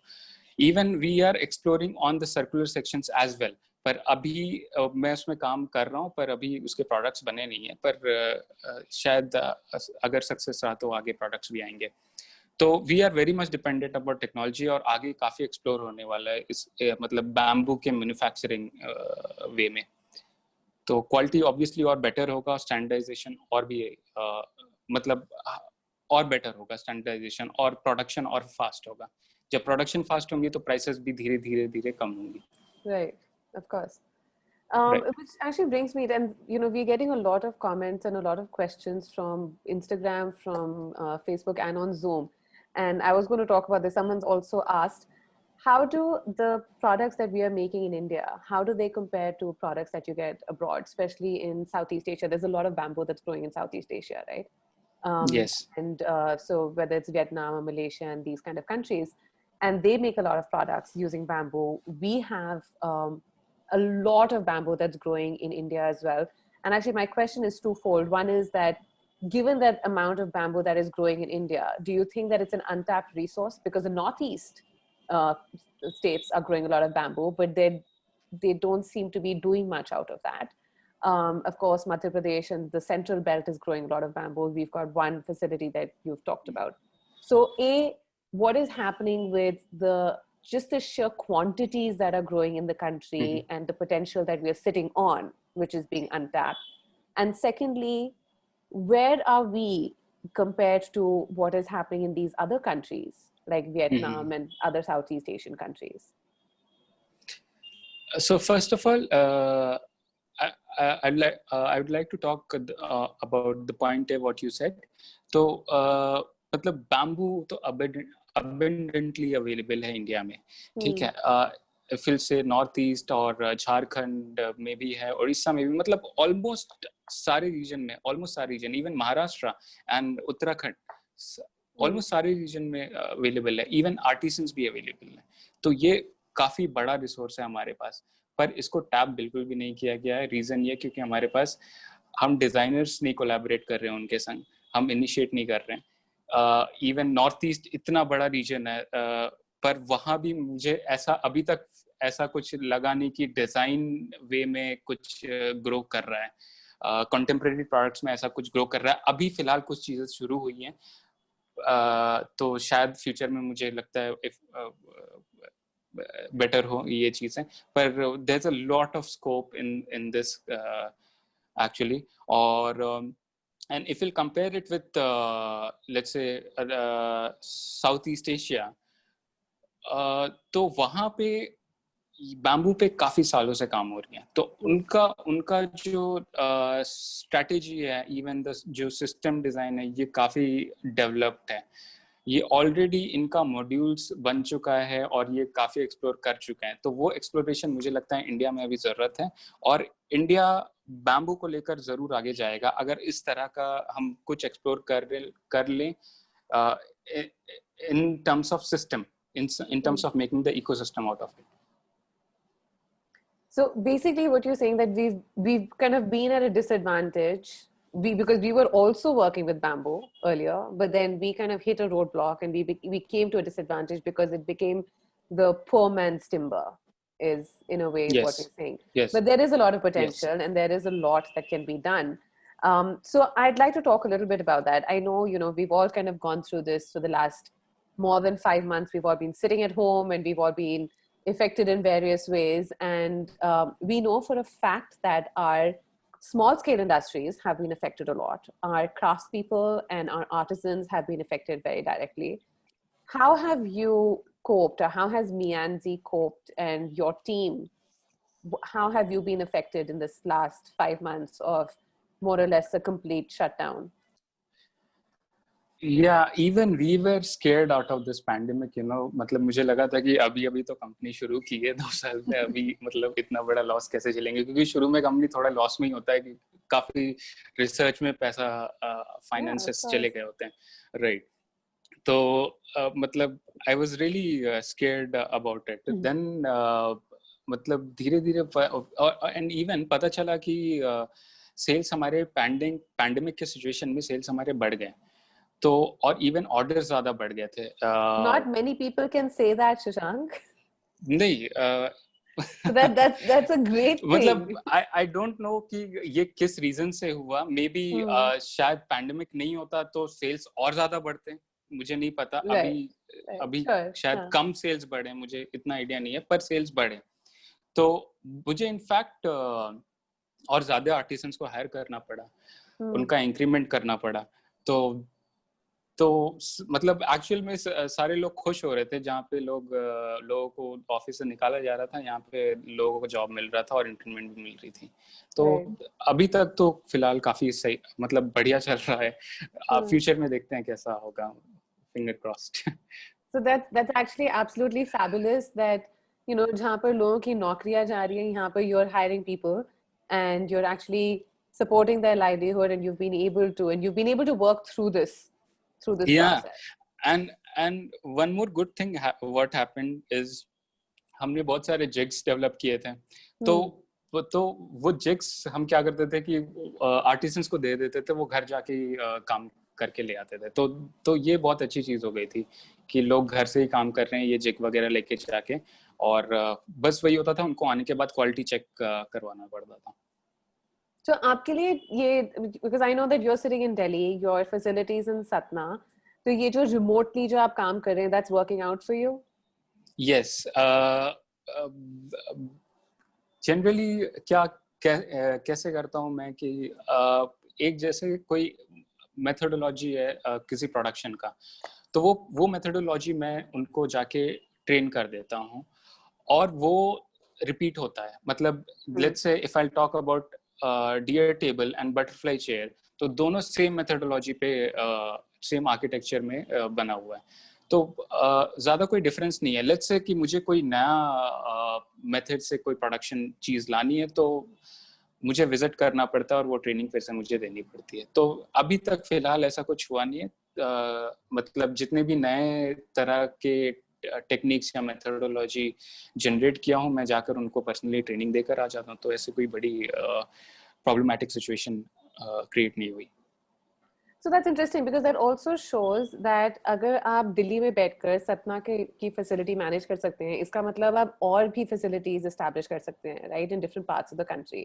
Even we are exploring on the circular sections as well. पर अभी मैं उसमें काम कर रहा हूँ, पर अभी उसके प्रोडक्ट्स बने नहीं है. पर शायद अगर सक्सेस रहा तो आगे प्रोडक्ट्स भी आएंगे. तो we are very much dependent about technology, और आगे काफी एक्सप्लोर होने वाला है इस मतलब बैम्बू के मैन्युफैक्चरिंग वे में. तो क्वालिटी ऑब्वियसली और बेटर होगा, स्टैंडर्डाइजेशन और भी मतलब और बेटर होगा स्टैंडर्डाइजेशन, और प्रोडक्शन और फास्ट होगा. जब प्रोडक्शन फास्ट होंगी तो प्राइसेस भी धीरे धीरे धीरे कम होंगी. Right, of course. Right. Which actually brings me, and you know, we're getting a lot of comments and a lot of questions from Instagram, from Facebook, and on Zoom. And I was going to talk about this. Someone's also asked, how do the products that we are making in India, how do they compare to products that you get abroad, especially in Southeast Asia? There's a lot of bamboo that's growing in Southeast Asia, right? Yes. And so whether it's Vietnam or Malaysia and these kind of countries, and they make a lot of products using bamboo. We have a lot of bamboo that's growing in India as well. And actually my question is twofold. One is that given that amount of bamboo that is growing in India, do you think that it's an untapped resource? Because the Northeast states are growing a lot of bamboo, but they don't seem to be doing much out of that. Of course, Madhya Pradesh and the central belt is growing a lot of bamboo. We've got one facility that you've talked about. So what is happening with just the sheer quantities that are growing in the country and the potential that we are sitting on, which is being untapped? And secondly, where are we compared to what is happening in these other countries like Vietnam and other Southeast Asian countries? So first of all, I would like to talk about the point of what you said. तो मतलब bamboo तो abundantly available है India में, ठीक है. फिर से north east और झारखंड में भी है, उड़ीसा में भी, मतलब ऑलमोस्ट सारे region, even Maharashtra and Uttarakhand, almost सारे रीजन में अवेलेबल है. इवन आर्टिसंस भी अवेलेबल है. तो ये काफी बड़ा रिसोर्स है हमारे पास, पर इसको टैप बिल्कुल भी नहीं किया गया है. रीजन ये क्योंकि हमारे पास हम डिजाइनर्स नहीं कोलैबोरेट कर रहे हैं उनके संग, हम इनिशिएट नहीं कर रहे हैं. इवन नॉर्थ ईस्ट इतना बड़ा रीजन है, पर वहां भी मुझे ऐसा अभी तक ऐसा कुछ लगा नहीं कि डिजाइन वे में कुछ ग्रो कर रहा है. कंटेम्प्रेरी प्रोडक्ट्स में ऐसा कुछ ग्रो कर रहा है। अभी फिलहाल कुछ चीजें शुरू हुई हैं, तो शायद फ्यूचर में मुझे लगता है बेटर हो ये चीजें, पर there is a lot of scope in this actually. Or and if you'll compare it with let's say Southeast Asia, तो वहाँ पे बैम्बू पे काफी सालों से काम हो रही है, तो उनका जो स्ट्रेटेजी है, इवन जो सिस्टम डिजाइन है, ये काफी डेवलप्ड है। ये ऑलरेडी इनका मॉड्यूल्स बन चुका है और ये काफी एक्सप्लोर कर चुके हैं। तो वो एक्सप्लोरेशन मुझे लगता है इंडिया में अभी जरूरत है, और इंडिया बैम्बू को लेकर जरूर आगे जाएगा अगर इस तरह का हम कुछ एक्सप्लोर कर लें in terms of system, in terms of making the ecosystem out of it. So basically what you're saying that we've kind of been at a disadvantage because we were also working with bamboo earlier, but then we kind of hit a roadblock and we came to a disadvantage because it became the poor man's timber, is in a way Yes. what you're saying. Yes. But there is a lot of potential, yes, and there is a lot that can be done. So I'd like to talk a little bit about that. I know, we've all kind of gone through this for the last more than 5 months. We've all been sitting at home and we've all been affected in various ways. And we know for a fact that our small scale industries have been affected a lot. Our craftspeople and our artisans have been affected very directly. How have you coped, or how has Mianzi coped, and your team, how have you been affected in this last 5 months of more or less a complete shutdown? Yeah, even we were scared out of this pandemic, मतलब मुझे लगा था कि अभी तो company शुरू की है 2 साल में, अभी मतलब इतना बड़ा लॉस कैसे झेलेंगे, क्योंकि शुरू में कंपनी थोड़ा लॉस में ही होता है कि काफी रिसर्च में पैसा फाइनेंसेस चले गए होते हैं, राइट? तो मतलब I was really scared about it. Then मतलब धीरे धीरे एंड इवन पता चला कि सेल्स हमारे पैंडेमिक के सिचुएशन में सेल्स हमारे बढ़ गए, तो और इवन ऑर्डर ज्यादा बढ़ गए थे। Not many people can say that, Shashank. नहीं, that's a great thing. मतलब I don't know कि ये किस रीजन से हुआ। मे बी शायद पैंडेमिक नहीं होता तो सेल्स और ज्यादा बढ़ते, मुझे नहीं पता। अभी शायद कम सेल्स बढ़े, मुझे इतना आइडिया नहीं है, पर सेल्स बढ़े। तो मुझे इनफैक्ट और ज्यादा आर्टिसंस को हायर करना पड़ा, उनका इंक्रीमेंट करना पड़ा। तो मतलब एक्चुअल में सारे लोग खुश हो रहे थे, जहाँ पे लोगों को ऑफिस से निकाला जा रहा था, यहाँ पे लोगों को जॉब मिल रहा था और इंक्रीमेंट भी मिल रही थी। तो अभी तक तो फिलहाल काफी सही, मतलब बढ़िया चल रहा है। फ्यूचर में देखते हैं कैसा होगा, finger crossed. So that's actually absolutely fabulous that जहाँ पर लोगों की नौकरियां जा रही हैं, यहाँ पर you're hiring people and you're actually supporting their livelihood, and you've been able to work through this process. And one more good thing what happened is हमने बहुत सारे जिग्स डेवलप किए थे। तो वो जिग्स हम क्या करते थे कि आर्टिसंस को दे देते थे, वो घर जाके काम करके ले आते थे। तो ये बहुत अच्छी चीज हो गई थी कि लोग घर से ही काम कर रहे हैं ये जिग वगैरह लेके जाके, और बस वही होता था, उनको आने के बाद क्वालिटी चेक करवाना पड़ता था। So आपके लिए ये, because I know that you're sitting in Delhi, your facilities in Satna, तो ये जो remotely जो आप काम कर रहे हैं, that's working out for you? Yes. Generally कैसे करता हूँ मैं कि एक जैसे कोई मेथोडोलॉजी है किसी प्रोडक्शन का, तो वो मेथोडोलॉजी मैं उनको जाके ट्रेन कर देता हूँ और वो रिपीट होता है। मतलब let's say if I talk about deer table and butterfly chair, तो दोनों सेम मेथोडोलॉजी पे सेम आर्किटेक्चर में बना हुआ है, तो ज्यादा कोई डिफरेंस नहीं है। लेट्स से कि मुझे कोई नया मेथड से कोई प्रोडक्शन चीज लानी है, तो मुझे विजिट करना पड़ता है और वो ट्रेनिंग फिर से मुझे देनी पड़ती है। तो अभी तक फिलहाल ऐसा कुछ हुआ नहीं है। मतलब जितने भी नए तरह के टेक्निक्स या मेथोडोलॉजी जनरेट किया हूँ, मैं जाकर उनको पर्सनली ट्रेनिंग देकर आ जाता हूँ, तो ऐसे कोई बड़ी प्रॉब्लमेटिक सिचुएशन क्रिएट नहीं हुई। So that's interesting because that also shows that अगर आप दिल्ली में बैठकर सतना की facility manage कर सकते हैं, इसका मतलब आप और भी facilities establish कर सकते हैं, right, in different parts of the country.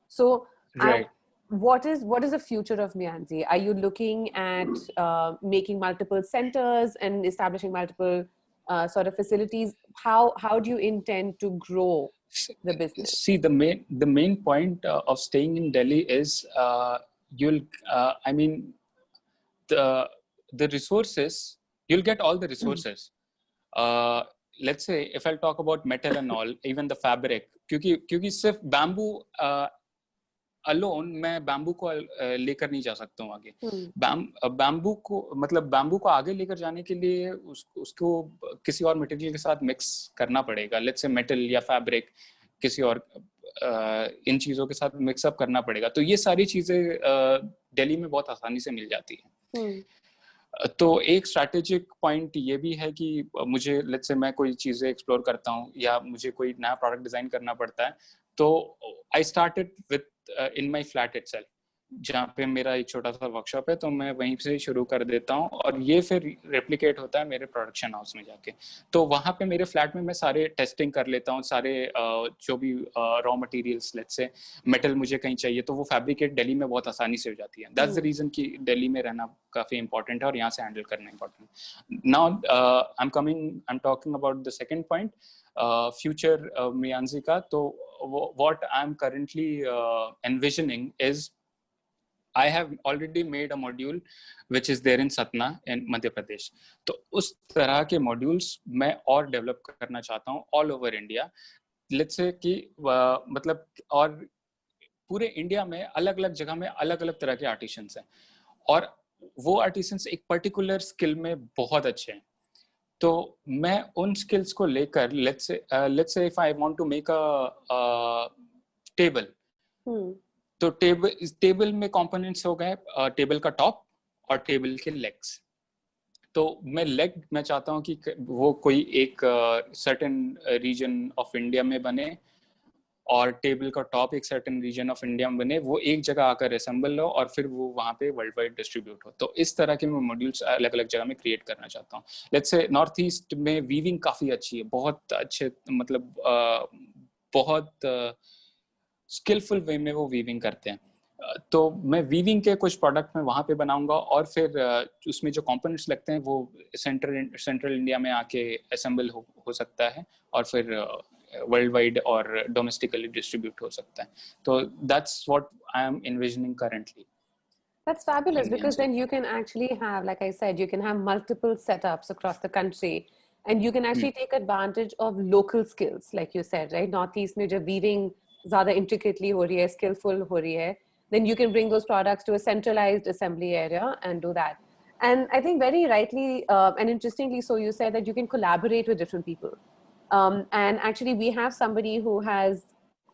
So right. what is the future of Mianzi? Are you looking at making multiple centers and establishing multiple sort of facilities? How do you intend to grow the business? See, the main point of staying in Delhi is you'll I mean the resources, you'll get all the resources. Let's say if I'll talk about metal and all, even the fabric, क्योंकि सिर्फ bamboo alone मैं bamboo को लेकर नहीं जा सकता हूँ आगे. बैम्बू को मतलब बैम्बू को आगे लेकर जाने के लिए उसको किसी और मटेरियल के साथ मिक्स करना पड़ेगा. लेट्स से मेटल या फैब्रिक किसी और इन चीजों के साथ मिक्सअप करना पड़ेगा. तो ये सारी चीजें दिल्ली में बहुत आसानी से मिल जाती हैं. तो एक स्ट्रैटेजिक पॉइंट ये भी है कि मुझे लेट्स से मैं कोई चीजें एक्सप्लोर करता हूँ या मुझे कोई नया प्रोडक्ट डिजाइन करना पड़ता है, तो I started with in my flat itself, जहाँ पे मेरा एक छोटा सा वर्कशॉप है, तो मैं वहीं से शुरू कर देता हूँ और ये फिर रेप्लिकेट होता है मेरे प्रोडक्शन हाउस में जाके. तो वहाँ पे मेरे फ्लैट में मैं सारे टेस्टिंग कर लेता हूँ, सारे जो भी raw materials, let's say metal मुझे कहीं चाहिए तो वो फैब्रिकेट दिल्ली में बहुत आसानी से हो जाती है. दैट्स द रीजन कि दिल्ली में रहना काफी इंपॉर्टेंट है और यहाँ से हैंडल करना important. Now I am talking about the second point, future मियांजी का. तो what I'm currently envisioning is I have already made a module which is there in Satna in Madhya Pradesh. तो उस तरह के मॉड्यूल्स मैं और डेवलप करना चाहता हूँ all over India. Let's say कि मतलब और पूरे इंडिया में अलग अलग जगह में अलग अलग तरह के आर्टिशंस हैं और वो आर्टिशंस एक पर्टिकुलर स्किल में बहुत अच्छे हैं. तो मैं उन स्किल्स को लेकर let's say if I want to make a table, तो टेबल में कंपोनेंट्स हो गए टेबल का टॉप और टेबल के लेग्स. तो मैं चाहता हूँ कि वो कोई एक सर्टेन रीजन ऑफ इंडिया में बने और टेबल का टॉप एक सर्टेन रीजन ऑफ इंडिया में बने, वो एक जगह आकर असेंबल हो और फिर वो वहाँ पे वर्ल्ड वाइड डिस्ट्रीब्यूट हो. तो इस तरह के मैं मॉड्यूल्स अलग अलग जगह में क्रिएट करना चाहता हूँ. लेट्स से नॉर्थ ईस्ट में वीविंग काफ़ी अच्छी है, बहुत अच्छे, मतलब बहुत स्किलफुल वे में वो वीविंग करते हैं. तो मैं वीविंग के कुछ प्रोडक्ट में वहाँ पे बनाऊंगा और फिर उसमें जो कंपोनेंट्स लगते हैं वो सेंट्रल इंडिया में आके असेंबल हो सकता है और फिर वर्ल्ड वाइड और डोमेस्टिकली डिस्ट्रीब्यूट हो सकता है. तो that's what I M envisioning currently. That's fabulous, because then you can actually have, like I said, you can have multiple setups across the country and you can actually take advantage of local skills, like you said, right? Northeast में जब weaving ज़्यादा intricately हो रही है, skillful हो रही है, then you can bring those products to a centralized assembly area and do that. And I think very rightly and interestingly so, you said that you can collaborate with different people. And actually we have somebody who has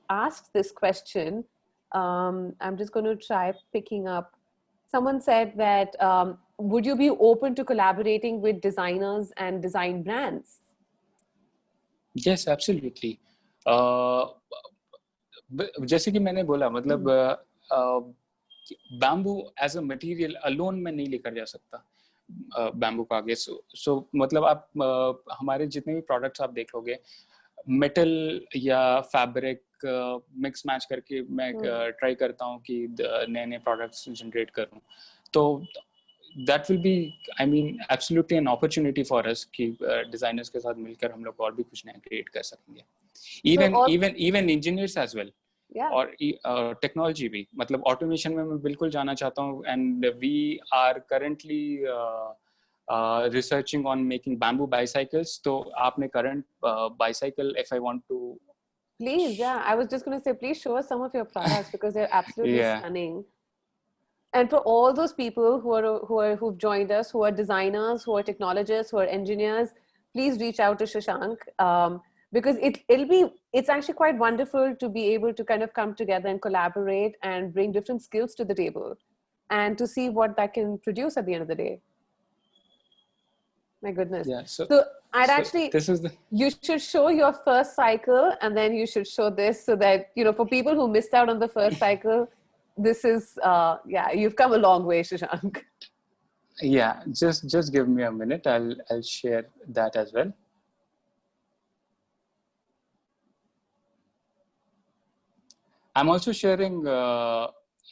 asked this question. I'm just going to try picking up. Someone said that would you be open to collaborating with designers and design brands? Yes, absolutely. जैसे कि मैंने बोला, मतलब bamboo as a material alone में नहीं लेकर जा सकता बैम्बू का आगे. सो मतलब आप हमारे जितने भी प्रोडक्ट्स आप देखोगे, मेटल या फैब्रिक मिक्स मैच करके मैं ट्राई करता हूँ कि नए नए प्रोडक्ट्स जनरेट करूँ. तो that will be, I mean, absolutely an opportunity for us कि डिजाइनर्स के साथ मिलकर हम लोग और भी कुछ नया क्रिएट कर सकेंगे. even engineers as well. Yeah. और टेक्नोलॉजी भी, मतलब ऑटोमेशन में मैं बिल्कुल जाना चाहता हूँ. And we are currently researching on making bamboo bicycles. तो आपने current bicycle, if I want to, please, yeah, I was just going to say, please show us some of your products because they're absolutely stunning. And for all those people who've joined us, who are designers, who are technologists, who are engineers, please reach out to Shashank, because it's actually quite wonderful to be able to kind of come together and collaborate and bring different skills to the table and to see what that can produce at the end of the day. My goodness. Yeah. So this is you should show your first cycle and then you should show this, so that, you know, for people who missed out on the first cycle, this is, you've come a long way, Shashank. Yeah, just give me a minute. I'll share that as well. I'm also sharing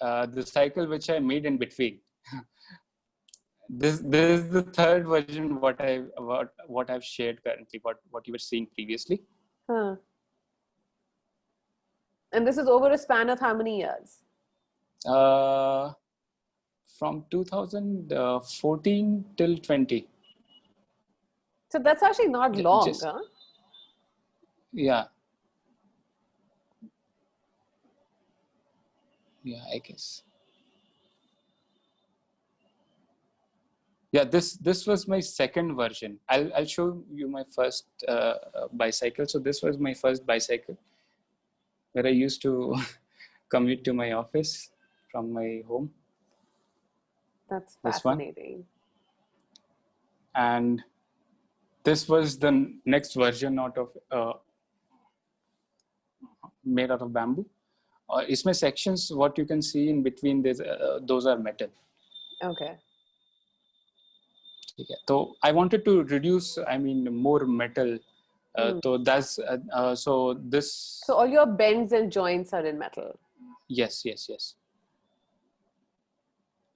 the cycle which I made in between. This is the third version what I've shared currently, what you were seeing previously. Huh. And this is over a span of how many years? From 2014 till 20. So that's actually not long, huh? Yeah. Yeah, I guess. Yeah, this was my second version. I'll show you my first bicycle. So this was my first bicycle, where I used to commute to my office from my home. That's fascinating. And this was the next version made out of bamboo. Isme sections, what you can see in between this, those are metal. Okay. So I wanted to reduce, more metal. So that's so this. So all your bends and joints are in metal. Yes.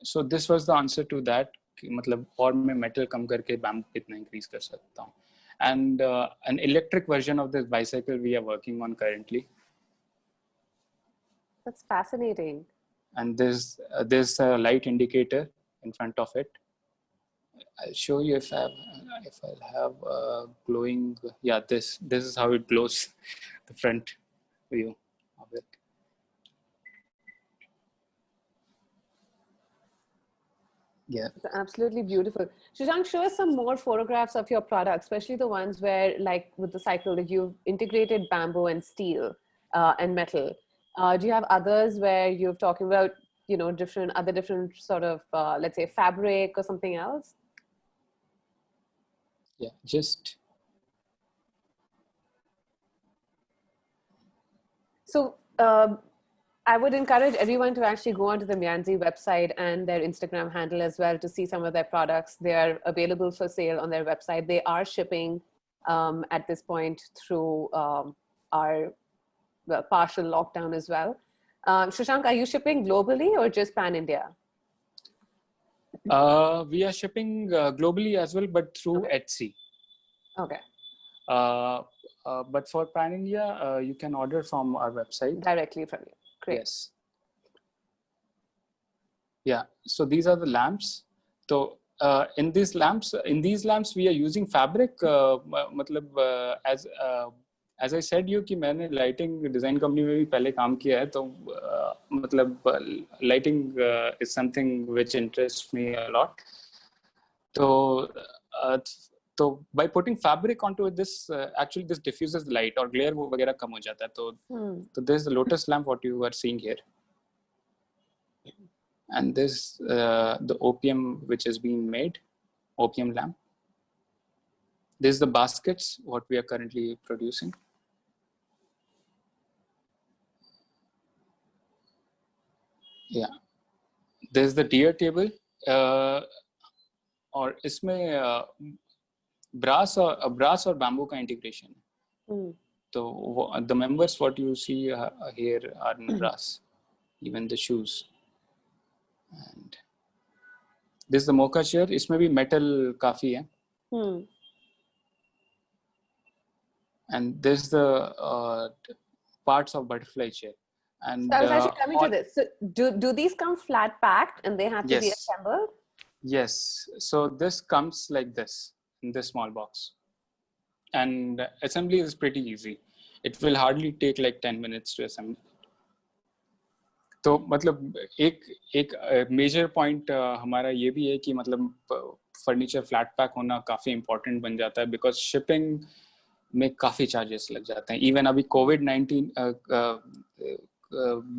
So this was the answer to that. मतलब और मैं metal कम करके bamboo कितना increase कर सकता हूँ. And an electric version of this bicycle we are working on currently. That's fascinating. And there's a light indicator in front of it. I'll show you if I'll have glowing. Yeah, this is how it glows, the front view of it. Yeah, it's absolutely beautiful. Shashank, show us some more photographs of your products, especially the ones where, like with the cycle, that you've integrated bamboo and steel and metal. Do you have others where you're talking about, different sort of, let's say, fabric or something else? Yeah, just. So I would encourage everyone to actually go onto the Mianzi website and their Instagram handle as well to see some of their products. They are available for sale on their website. They are shipping at this point through our partial lockdown as well. Shashank, are you shipping globally or just pan-India? We are shipping globally as well, but through Etsy. Okay. But for pan-India, you can order from our website. Directly from you. Great. Yes. Yeah. So these are the lamps. So in these lamps, we are using fabric. As I said you कि मैंने lighting design company में भी पहले काम किया है, तो lighting is something which interests me a lot. So by putting fabric onto this, actually this diffuses the light और glare वगैरह कम हो जाता है. So there's the lotus lamp what you are seeing here, and this the opium which is being made, opium lamp. This is the baskets what we are currently producing. Yeah, there's the deer table, और इसमें brass or bamboo का integration. So the members what you see here are in brass, even the shoes. And this is the mocha chair. इसमें भी metal काफी है. And this is the parts of butterfly chair. And so I was actually coming to this. So do these come flat packed and they have to be assembled? Yes. So this comes like this in this small box, and assembly is pretty easy. It will hardly take like 10 minutes to assemble. तो मतलब एक major point हमारा ये भी है कि मतलब furniture flat pack होना काफ़ी इम्पोर्टेंट बन जाता है, बिकॉज शिपिंग में काफ़ी चार्जेस लग जाते हैं. इवन अभी कोविड-19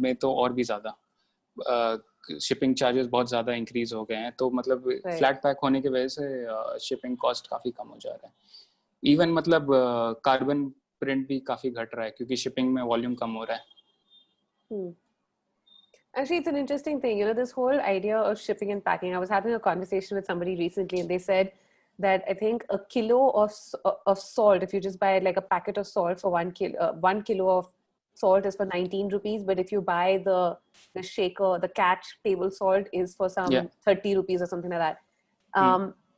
में तो और भी ज़्यादा शिपिंग चार्जेस बहुत ज़्यादा इंक्रीज हो गए हैं. तो मतलब फ्लैट पैक होने की वजह से शिपिंग कॉस्ट काफ़ी कम हो जा रहा है. इवन मतलब कार्बन प्रिंट भी काफ़ी घट रहा है क्योंकि शिपिंग में वॉल्यूम कम हो रहा है. Actually, it's an interesting thing. This whole idea of shipping and packing. I was having a conversation with somebody recently, and they said that I think a kilo of salt, if you just buy like a packet of salt for 1 kilo of salt is for 19 rupees, but if you buy the shaker, the catch table salt is for some 30 rupees or something like that.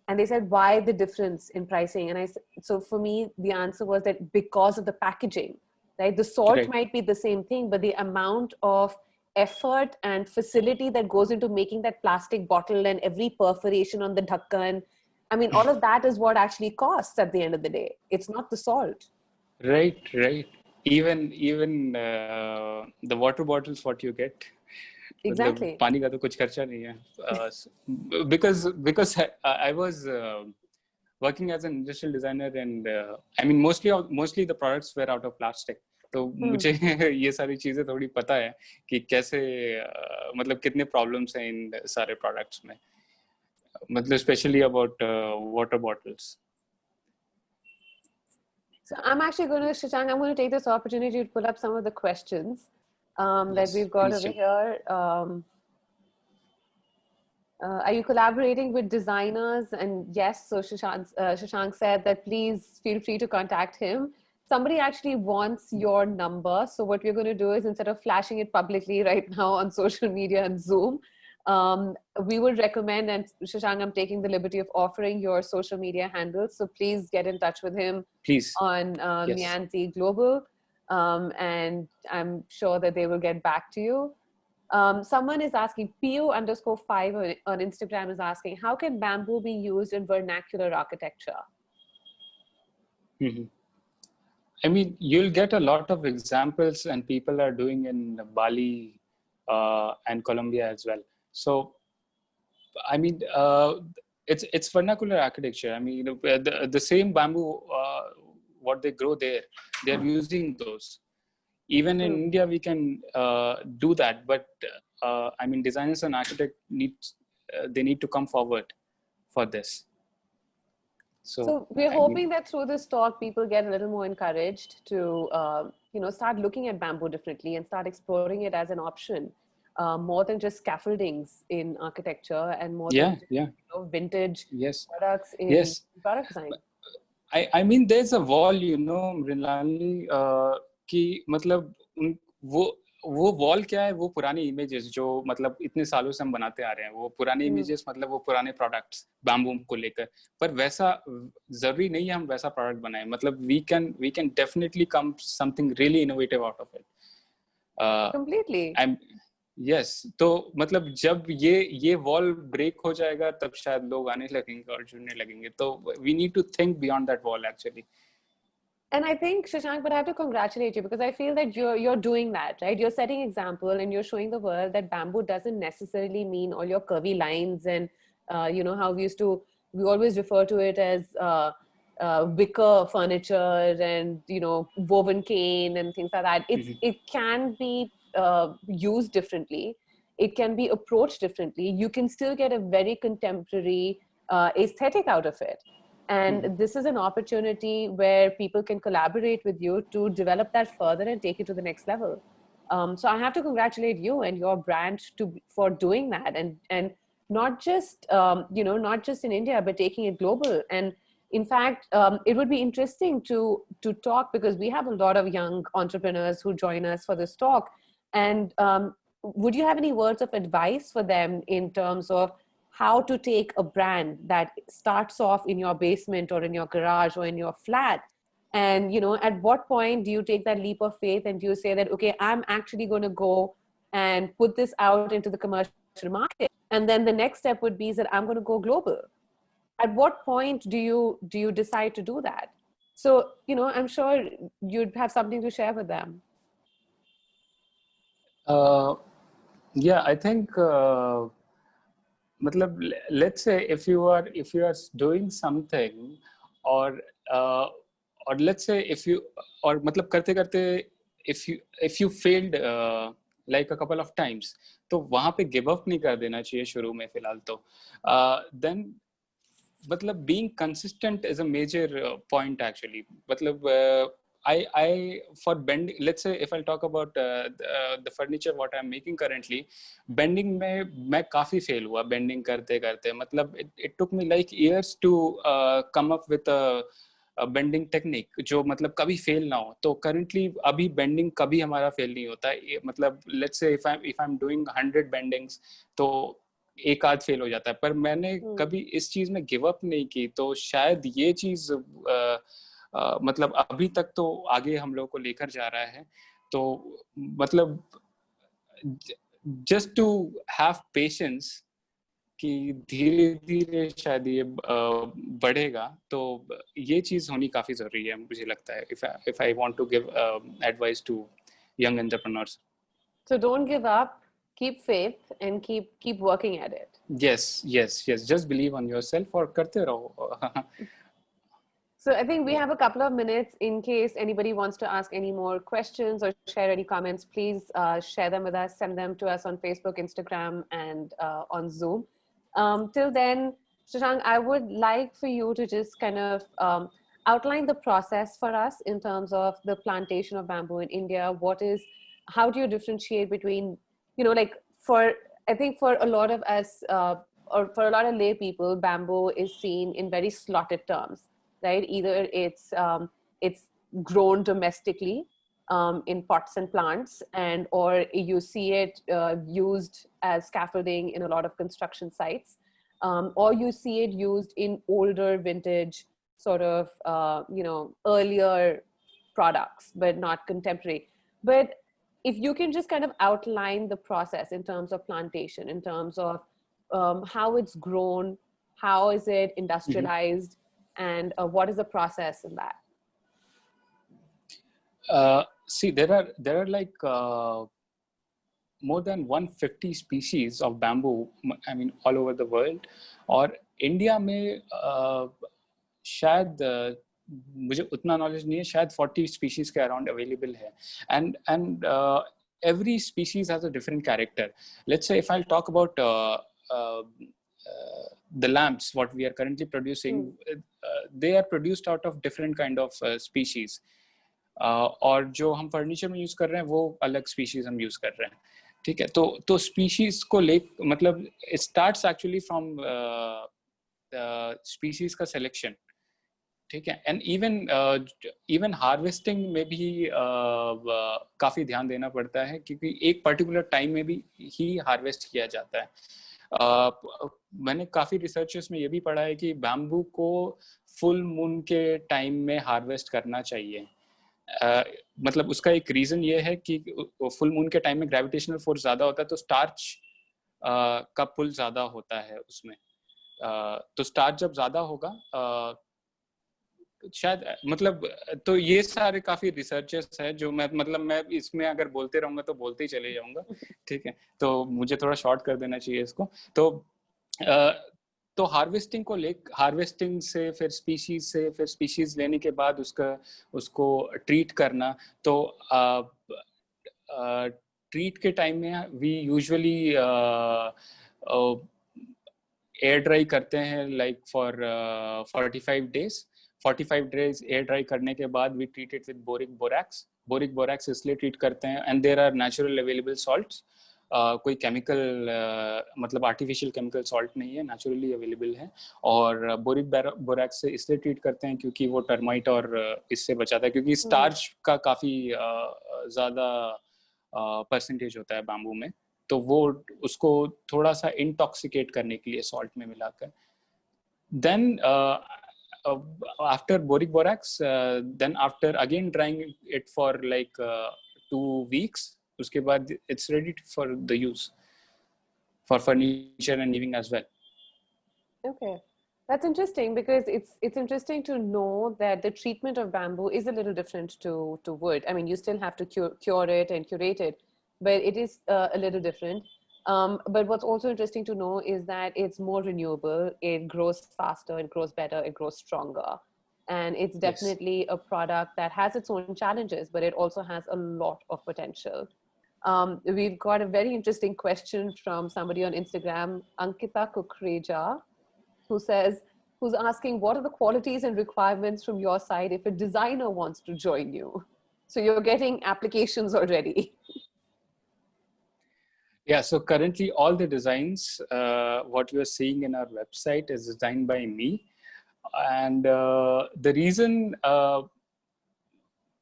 And they said, why the difference in pricing? And so for me, the answer was that because of the packaging, right? The salt might be the same thing, but the amount of effort and facility that goes into making that plastic bottle and every perforation on the dhakkan, I mean, all of that is what actually costs at the end of the day. It's not the salt. Right. Even the water bottles, what you get. Exactly. पानी का तो कुछ खर्चा नहीं है. Because I was working as an industrial designer, and I mean mostly the products were out of plastic. तो मुझे ये सारी चीजें थोड़ी पता है कि कैसे मतलब कितने problems हैं इन सारे products में. मतलब especially about water bottles. So I'm actually going to, Shashank, I'm going to take this opportunity to pull up some of the questions that we've got over here. Are you collaborating with designers? And yes, so Shashank said that please feel free to contact him. Somebody actually wants your number. So what we're going to do is, instead of flashing it publicly right now on social media and Zoom, we would recommend, and Shashank, I'm taking the liberty of offering your social media handles. So please get in touch with him on Mianzi Global. And I'm sure that they will get back to you. Someone is asking, PU_5 on Instagram is asking, how can bamboo be used in vernacular architecture? I mean, you'll get a lot of examples, and people are doing in Bali and Colombia as well. So, I mean, it's vernacular architecture. I mean, the same bamboo, what they grow there, they're using those. Even in India, we can do that. But I mean, designers and architects need to come forward for this. So we're hoping that through this talk, people get a little more encouraged to, start looking at bamboo differently and start exploring it as an option, more than just scaffoldings in architecture and more than vintage products in product design. I mean, there's a wall, Mrinalini, कि मतलब वो wall क्या है, वो पुराने images जो मतलब इतने सालों से हम बनाते आ रहे हैं, वो पुराने इमेजेस मतलब वो पुराने प्रोडक्ट्स बैम्बू को लेकर, पर वैसा जरूरी नहीं है हम वैसा प्रोडक्ट बनाएं. मतलब we can definitely come something really innovative out of it. Completely. Yes, तो मतलब जब ये वॉल ब्रेक हो जाएगा तब शायद लोग आने लगेंगे और जुड़ने लगेंगे. तो we need to think beyond that wall actually. And I think, Shashank, but I have to congratulate you, because I feel that you're doing that, right? You're setting example and you're showing the world that bamboo doesn't necessarily mean all your curvy lines and, how we always refer to it as wicker furniture and, woven cane and things like that. It can be used differently. It can be approached differently. You can still get a very contemporary aesthetic out of it. And this is an opportunity where people can collaborate with you to develop that further and take it to the next level. So I have to congratulate you and your brand for doing that, and not just not just in India, but taking it global. And in fact, it would be interesting to talk, because we have a lot of young entrepreneurs who join us for this talk. And would you have any words of advice for them in terms of how to take a brand that starts off in your basement or in your garage or in your flat, and at what point do you take that leap of faith and do you say that, okay, I'm actually going to go and put this out into the commercial market, and then the next step would be that I'm going to go global? At what point do you decide to do that? So I'm sure you'd have something to share with them. I think मतलब let's say if you are doing something, or let's say if you or मतलब करते करते if you failed like a couple of times, तो वहाँ पे give up नहीं कर देना चाहिए शुरू में फिलहाल तो. Then मतलब being consistent is a major point actually. मतलब I for bending, let's say if I'll talk about the furniture what I'm making currently, bending में मैं काफी fail हुआ bending करते करते. मतलब it took me like years to come up with a bending technique जो मतलब कभी फेल ना हो। तो करंटली अभी बेंडिंग कभी हमारा फेल नहीं होता है, मतलब let's say if I am doing 100 बेंडिंग्स तो एक आध फेल हो जाता है, पर मैंने कभी इस चीज में गिव अप नहीं की। तो शायद ये चीज मतलब अभी तक तो आगे हम लोग को लेकर जा रहा है। तो मतलब जस्ट टू हैव पेशेंस कि धीरे धीरे शायद ये बढ़ेगा। तो ये चीज होनी काफी जरूरी है मुझे लगता है, if I want to give advice to young entrepreneurs. So don't give up, keep faith and keep working at it. Yes, just believe on yourself और करते रहो. So I think we have a couple of minutes in case anybody wants to ask any more questions or share any comments. Please share them with us, send them to us on Facebook, Instagram, and on Zoom. Till then, Shashank, I would like for you to just kind of outline the process for us in terms of the plantation of bamboo in India. How do you differentiate between, like I think for a lot of us, or for a lot of lay people, bamboo is seen in very slotted terms. Right? Either it's grown domestically in pots and plants, or you see it used as scaffolding in a lot of construction sites, or you see it used in older vintage sort of earlier products, but not contemporary. But if you can just kind of outline the process in terms of plantation, in terms of how it's grown, how is it industrialized, and what is the process in that? See, there are like more than 150 species of bamboo, I mean all over the world. और India में शायद मुझे उतना knowledge नहीं है, शायद 40 species के around available है. And every species has a different character. Let's say if I'll talk about the lamps what we are currently producing, they are produced out of different kind of species. और जो हम furniture में use कर रहे हैं वो अलग species हम यूज कर रहे हैं. ठीक है, तो स्पीशीज को ले मतलब it starts actually from species का सिलेक्शन. ठीक है, एंड इवन हार्वेस्टिंग में भी काफी ध्यान देना पड़ता है, क्योंकि एक पर्टिकुलर टाइम में भी ही हार्वेस्ट किया जाता है. मैंने काफी रिसर्चेस में ये भी पढ़ा है कि बैम्बू को फुल मून के टाइम में हार्वेस्ट करना चाहिए. मतलब उसका एक रीजन ये है कि फुल मून के टाइम में ग्रेविटेशनल फोर्स ज्यादा होता है, तो स्टार्च का पुल ज्यादा होता है उसमें. तो स्टार्च जब ज्यादा होगा शायद, मतलब तो ये सारे काफी रिसर्चेस है जो मैं इसमें अगर बोलते रहूंगा तो बोलते ही चले जाऊंगा. ठीक है, तो मुझे थोड़ा शॉर्ट कर देना चाहिए इसको. तो हार्वेस्टिंग से फिर स्पीशीज लेने के बाद उसको ट्रीट करना. तो ट्रीट के टाइम में वी यूजुअली एयर ड्राई करते हैं like for 45 days air dry करने के बाद we treat it with boric borax इसलिए ट्रीट करते हैं. And there are natural available salts, कोई केमिकल मतलब आर्टिफिशियल केमिकल सॉल्ट नहीं है, नेचुरली अवेलेबल है. और बोरिक बोरैक्स से इसलिए ट्रीट करते हैं क्योंकि वो टर्माइट और इससे बचाता है, क्योंकि स्टार्च का काफ़ी ज़्यादा परसेंटेज होता है बैम्बू में, तो वो उसको थोड़ा सा इंटॉक्सिकेट करने के लिए सॉल्ट में मिलाकर. Then after boric borax, then after again drying it for like 2 weeks, उसके बाद it's ready for the use for furniture and living as well. Okay, that's interesting, because it's interesting to know that the treatment of bamboo is a little different to wood. I mean, you still have to cure it and curate it, but it is a little different. But what's also interesting to know is that it's more renewable, it grows faster, it grows better, it grows stronger. And it's definitely a product that has its own challenges, but it also has a lot of potential. We've got a very interesting question from somebody on Instagram, Ankita Kukreja, who's asking, what are the qualities and requirements from your side if a designer wants to join you? So you're getting applications already. Yeah, so currently all the designs, what you're seeing in our website is designed by me. And the reason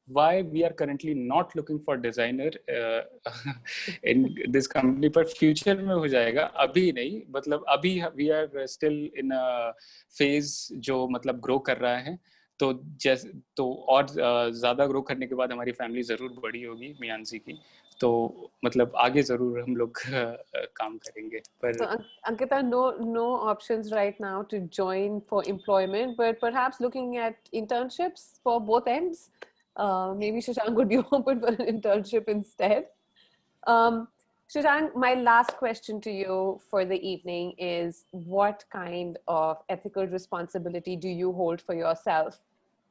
why we are currently not looking for designer in this company, पर future में हो जाएगा, अभी नहीं, मतलब अभी we are still in a phase जो मतलब grow कर रहा है, तो जैसे तो और ज़्यादा grow करने के बाद हमारी family ज़रूर बड़ी होगी मियांसी की, तो मतलब आगे ज़रूर हम लोग काम करेंगे, पर So, Ankita, no options right now to join for employment, but perhaps looking at internships for both ends. Maybe Shashank would be open for an internship instead. Shashank, my last question to you for the evening is, what kind of ethical responsibility do you hold for yourself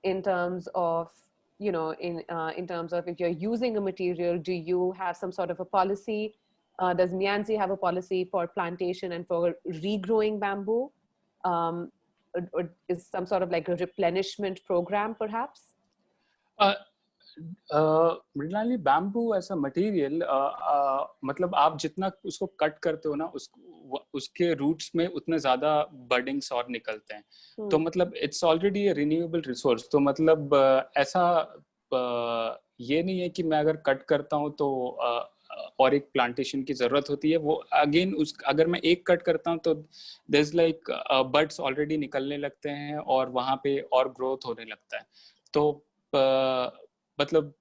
in terms of, in terms of if you're using a material, do you have some sort of a policy? Does Mianzi have a policy for plantation and for regrowing bamboo? Or is some sort of like a replenishment program, perhaps? Mrinali, bamboo ऐसा material मतलब आप जितना उसको cut करते हो ना, उसके roots में उतने ज्यादा बर्डिंग्स और निकलते हैं, तो मतलब it's already A renewable resource, तो मतलब ऐसा ये नहीं है कि मैं अगर कट करता हूँ तो और एक प्लांटेशन की जरूरत होती है। वो अगेन अगर मैं एक कट करता हूँ तो there is like buds already निकलने लगते हैं और वहां पे और ग्रोथ होने लगता है, तो मतलब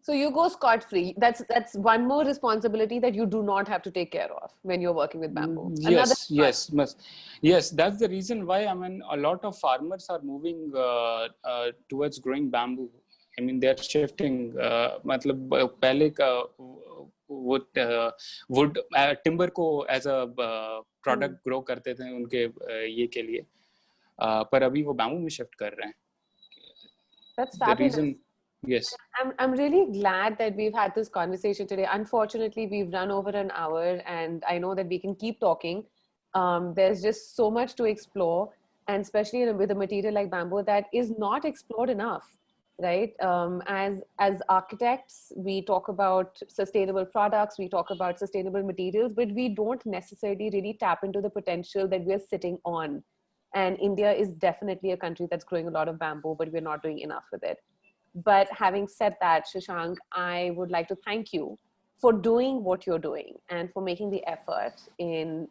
so you go scot free. That's one more responsibility that you do not have to take care of when you're working with bamboo. Yes, that's the reason why, I mean, a lot of farmers are moving towards growing bamboo. I mean, they're shifting, मतलब पहले का wood timber को as a product grow करते थे उनके ये के लिए, पर अभी वो bamboo में shift कर रहे हैं. That's fabulous. Yes. I'm really glad that we've had this conversation today. Unfortunately, we've run over an hour, and I know that we can keep talking. There's just so much to explore, and especially with a material like bamboo that is not explored enough, right? As architects, we talk about sustainable products, we talk about sustainable materials, but we don't necessarily really tap into the potential that we're sitting on. And India is definitely a country that's growing a lot of bamboo, but we're not doing enough with it. But having said that, Shashank, I would like to thank you for doing what you're doing and for making the effort in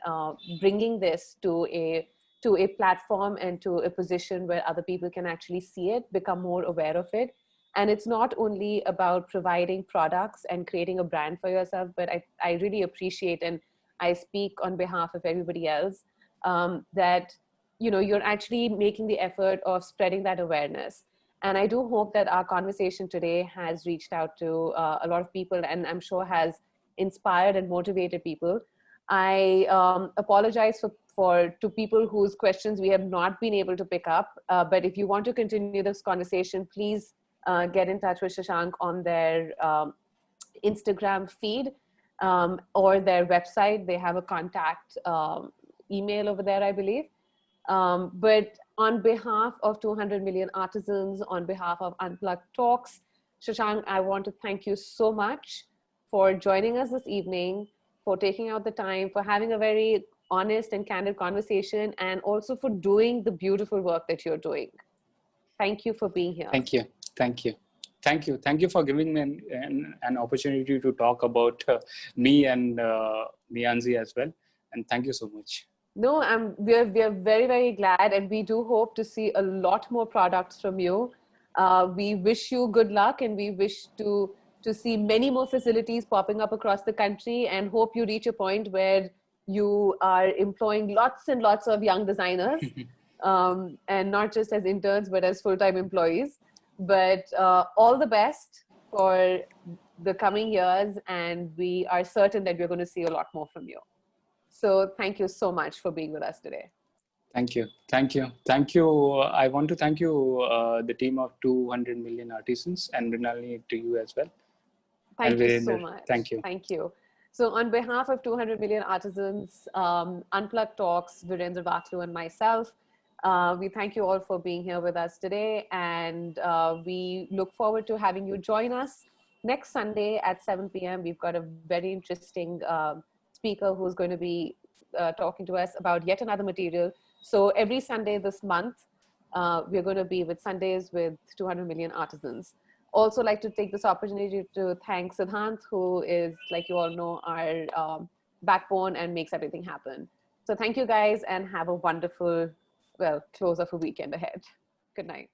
bringing this to a platform and to a position where other people can actually see it, become more aware of it. And it's not only about providing products and creating a brand for yourself, but I really appreciate, and I speak on behalf of everybody else, that you're actually making the effort of spreading that awareness. And I do hope that our conversation today has reached out to a lot of people, and I'm sure has inspired and motivated people. I apologize to people whose questions we have not been able to pick up. But if you want to continue this conversation, please get in touch with Shashank on their Instagram feed or their website. They have a contact email over there, I believe. But on behalf of 200 million artisans, on behalf of Unplugged Talks, Shashank, I want to thank you so much for joining us this evening, for taking out the time, for having a very honest and candid conversation, and also for doing the beautiful work that you're doing. Thank you for being here. Thank you for giving me an opportunity to talk about me and Mianzi as well. And thank you so much. No, we are very, very glad, and we do hope to see a lot more products from you. We wish you good luck, and we wish to see many more facilities popping up across the country, and hope you reach a point where you are employing lots and lots of young designers, and not just as interns, but as full-time employees. But all the best for the coming years, and we are certain that we're going to see a lot more from you. So thank you so much for being with us today. Thank you. I want to thank you, the team of 200 million artisans, and Mrinalini, to you as well. Thank you so much. Thank you. Thank you. So on behalf of 200 million artisans, Unplugged Talks, Virendra Vaklu and myself, we thank you all for being here with us today. And we look forward to having you join us next Sunday at 7 p.m. We've got a very interesting speaker who's going to be talking to us about yet another material. So every Sunday this month, we're going to be with Sundays with 200 million artisans. Also like to take this opportunity to thank Siddhant, who is, like you all know, our backbone and makes everything happen. So thank you guys and have a wonderful, well, close of a weekend ahead. Good night.